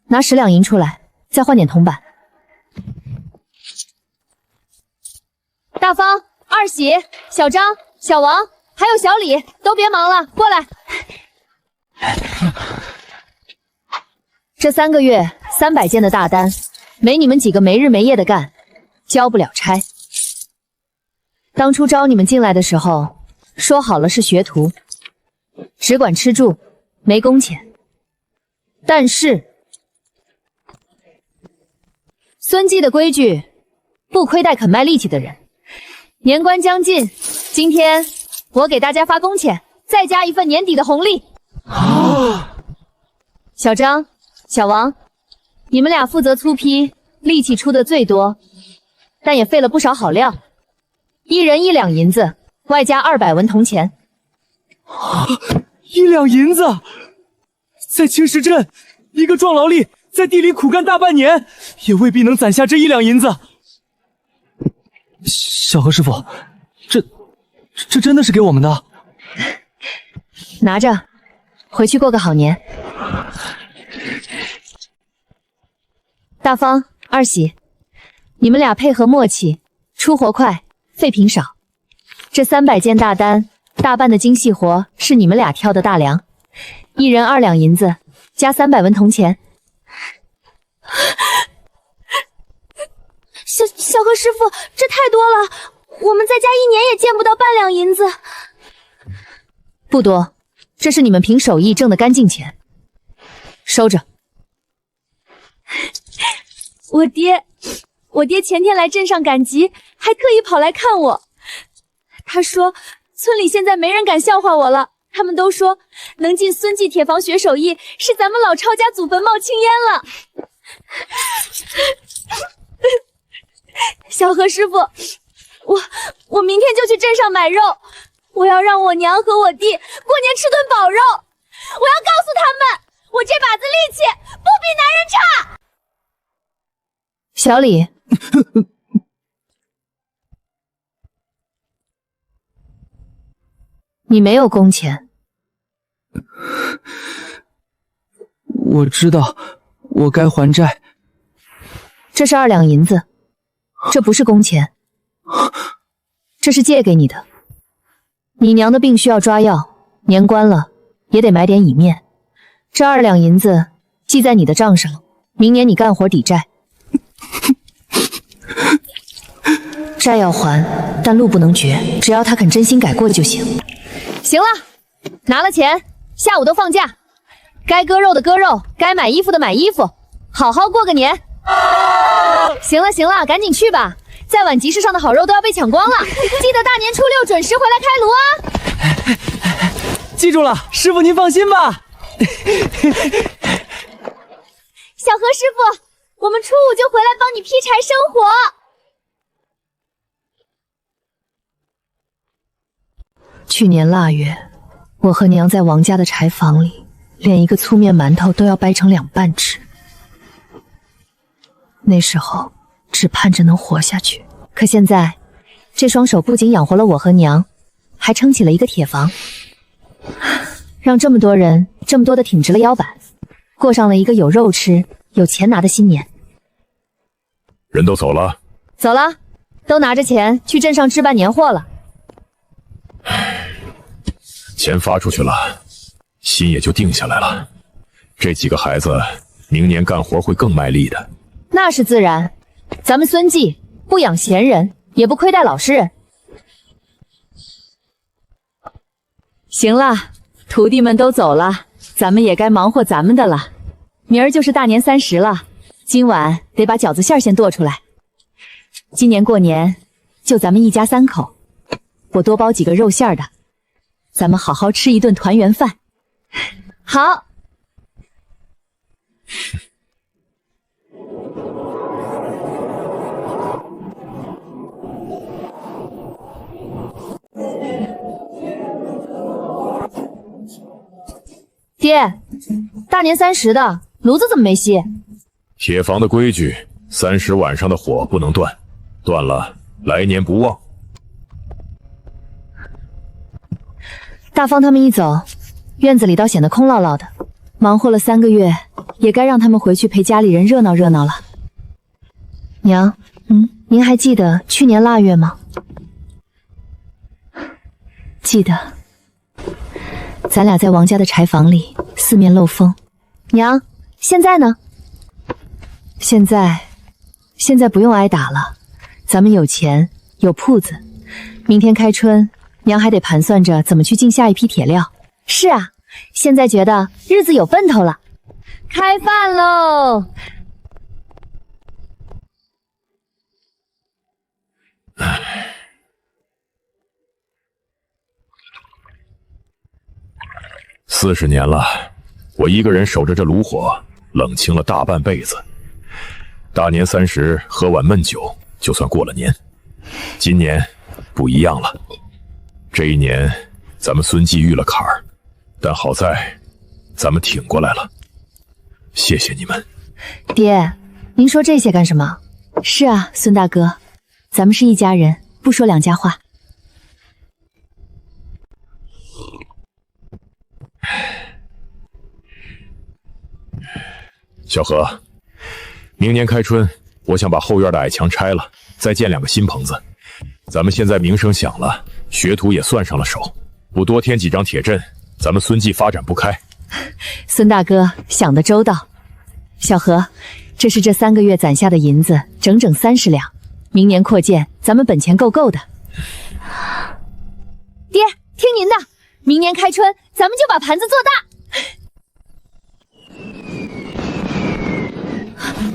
拿10两银出来，再换点铜板。大方、二喜、小张、小王，还有小李，都别忙了，过来。这3个月300件的大单，没你们几个没日没夜的干，交不了差。当初招你们进来的时候，说好了是学徒，只管吃住，没工钱。但是孙记的规矩，不亏待肯卖力气的人。年关将近，今天我给大家发工钱，再加一份年底的红利。小张、小王，你们俩负责粗坯，力气出的最多，但也费了不少好料。1人1两银子，外加200文铜钱。1两银子，在青石镇，一个壮劳力在地里苦干大半年，也未必能攒下这1两银子。小何师傅，这真的是给我们的？拿着，回去过个好年。大方、二喜，你们俩配合默契，出活快，废品少。这300件大单，大半的精细活是你们俩挑的大梁，1人2两银子，加300文铜钱。小何师傅，这太多了，我们再加1年也见不到半两银子。不多，这是你们凭手艺挣的干净钱，收着。我爹前天来镇上赶集，还特意跑来看我。他说村里现在没人敢笑话我了，他们都说能进孙记铁房学手艺，是咱们老抄家祖坟冒青烟了。小何师傅，我明天就去镇上买肉，我要让我娘和我弟过年吃顿饱肉。我要告诉他们，我这把子力气不比男人差。小李，你没有工钱，我知道，我该还债。这是2两银子，这不是工钱，这是借给你的。你娘的病需要抓药，年关了也得买点乙面。这2两银子记在你的账上，明年你干活抵债。债要还，但路不能绝，只要他肯真心改过就行。行了，拿了钱，下午都放假，该割肉的割肉，该买衣服的买衣服，好好过个年。行了行了，赶紧去吧，再晚集市上的好肉都要被抢光了。记得大年初6准时回来开炉啊！记住了，师傅您放心吧。小何师傅，我们初5就回来帮你劈柴生火。去年腊月，我和娘在王家的柴房里，连一个粗面馒头都要掰成2半吃。那时候只盼着能活下去，可现在，这双手不仅养活了我和娘，还撑起了一个铁房，让这么多人这么多的挺直了腰板，过上了一个有肉吃、有钱拿的新年。人都走了？走了，都拿着钱去镇上置办年货了。钱发出去了，心也就定下来了。这几个孩子明年干活会更卖力的。那是自然，咱们孙继不养闲人，也不亏待老实人。行了，徒弟们都走了，咱们也该忙活咱们的了。明儿就是大年30了，今晚得把饺子馅先剁出来。今年过年就咱们一家3口，我多包几个肉馅的，咱们好好吃一顿团圆饭。好。爹，大年30的炉子怎么没熄？铁房的规矩，30晚上的火不能断，断了来年不旺。大方他们一走，院子里倒显得空落落的。忙活了3个月，也该让他们回去陪家里人热闹热闹了。娘，您还记得去年腊月吗？记得，咱俩在王家的柴房里四面漏风。娘，现在呢？现在不用挨打了，咱们有钱有铺子，明天开春，娘还得盘算着怎么去进下一批铁料。是啊，现在觉得日子有奔头了。开饭喽！40年了，我一个人守着这炉火，冷清了大半辈子。大年30喝碗闷酒，就算过了年。今年不一样了，这一年咱们孙继遇了坎儿，但好在咱们挺过来了。谢谢你们。爹，您说这些干什么？是啊，孙大哥，咱们是一家人，不说两家话。小何，明年开春，我想把后院的矮墙拆了，再建2个新棚子。咱们现在名声响了，学徒也算上了手，不多添几张铁阵，咱们孙继发展不开。孙大哥想得周到。小何，这是这3个月攒下的银子，整整30两。明年扩建，咱们本钱够够的。爹，听您的，明年开春，咱们就把盘子做大。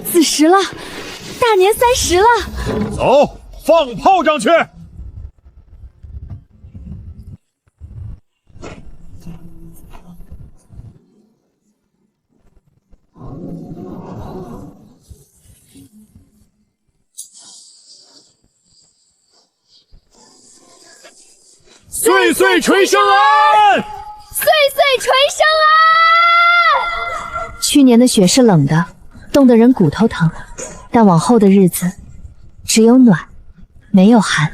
子时了，大年30了。走，放炮仗去！岁岁垂生安！岁岁垂生安！去年的雪是冷的，冻得人骨头疼，但往后的日子只有暖，没有寒。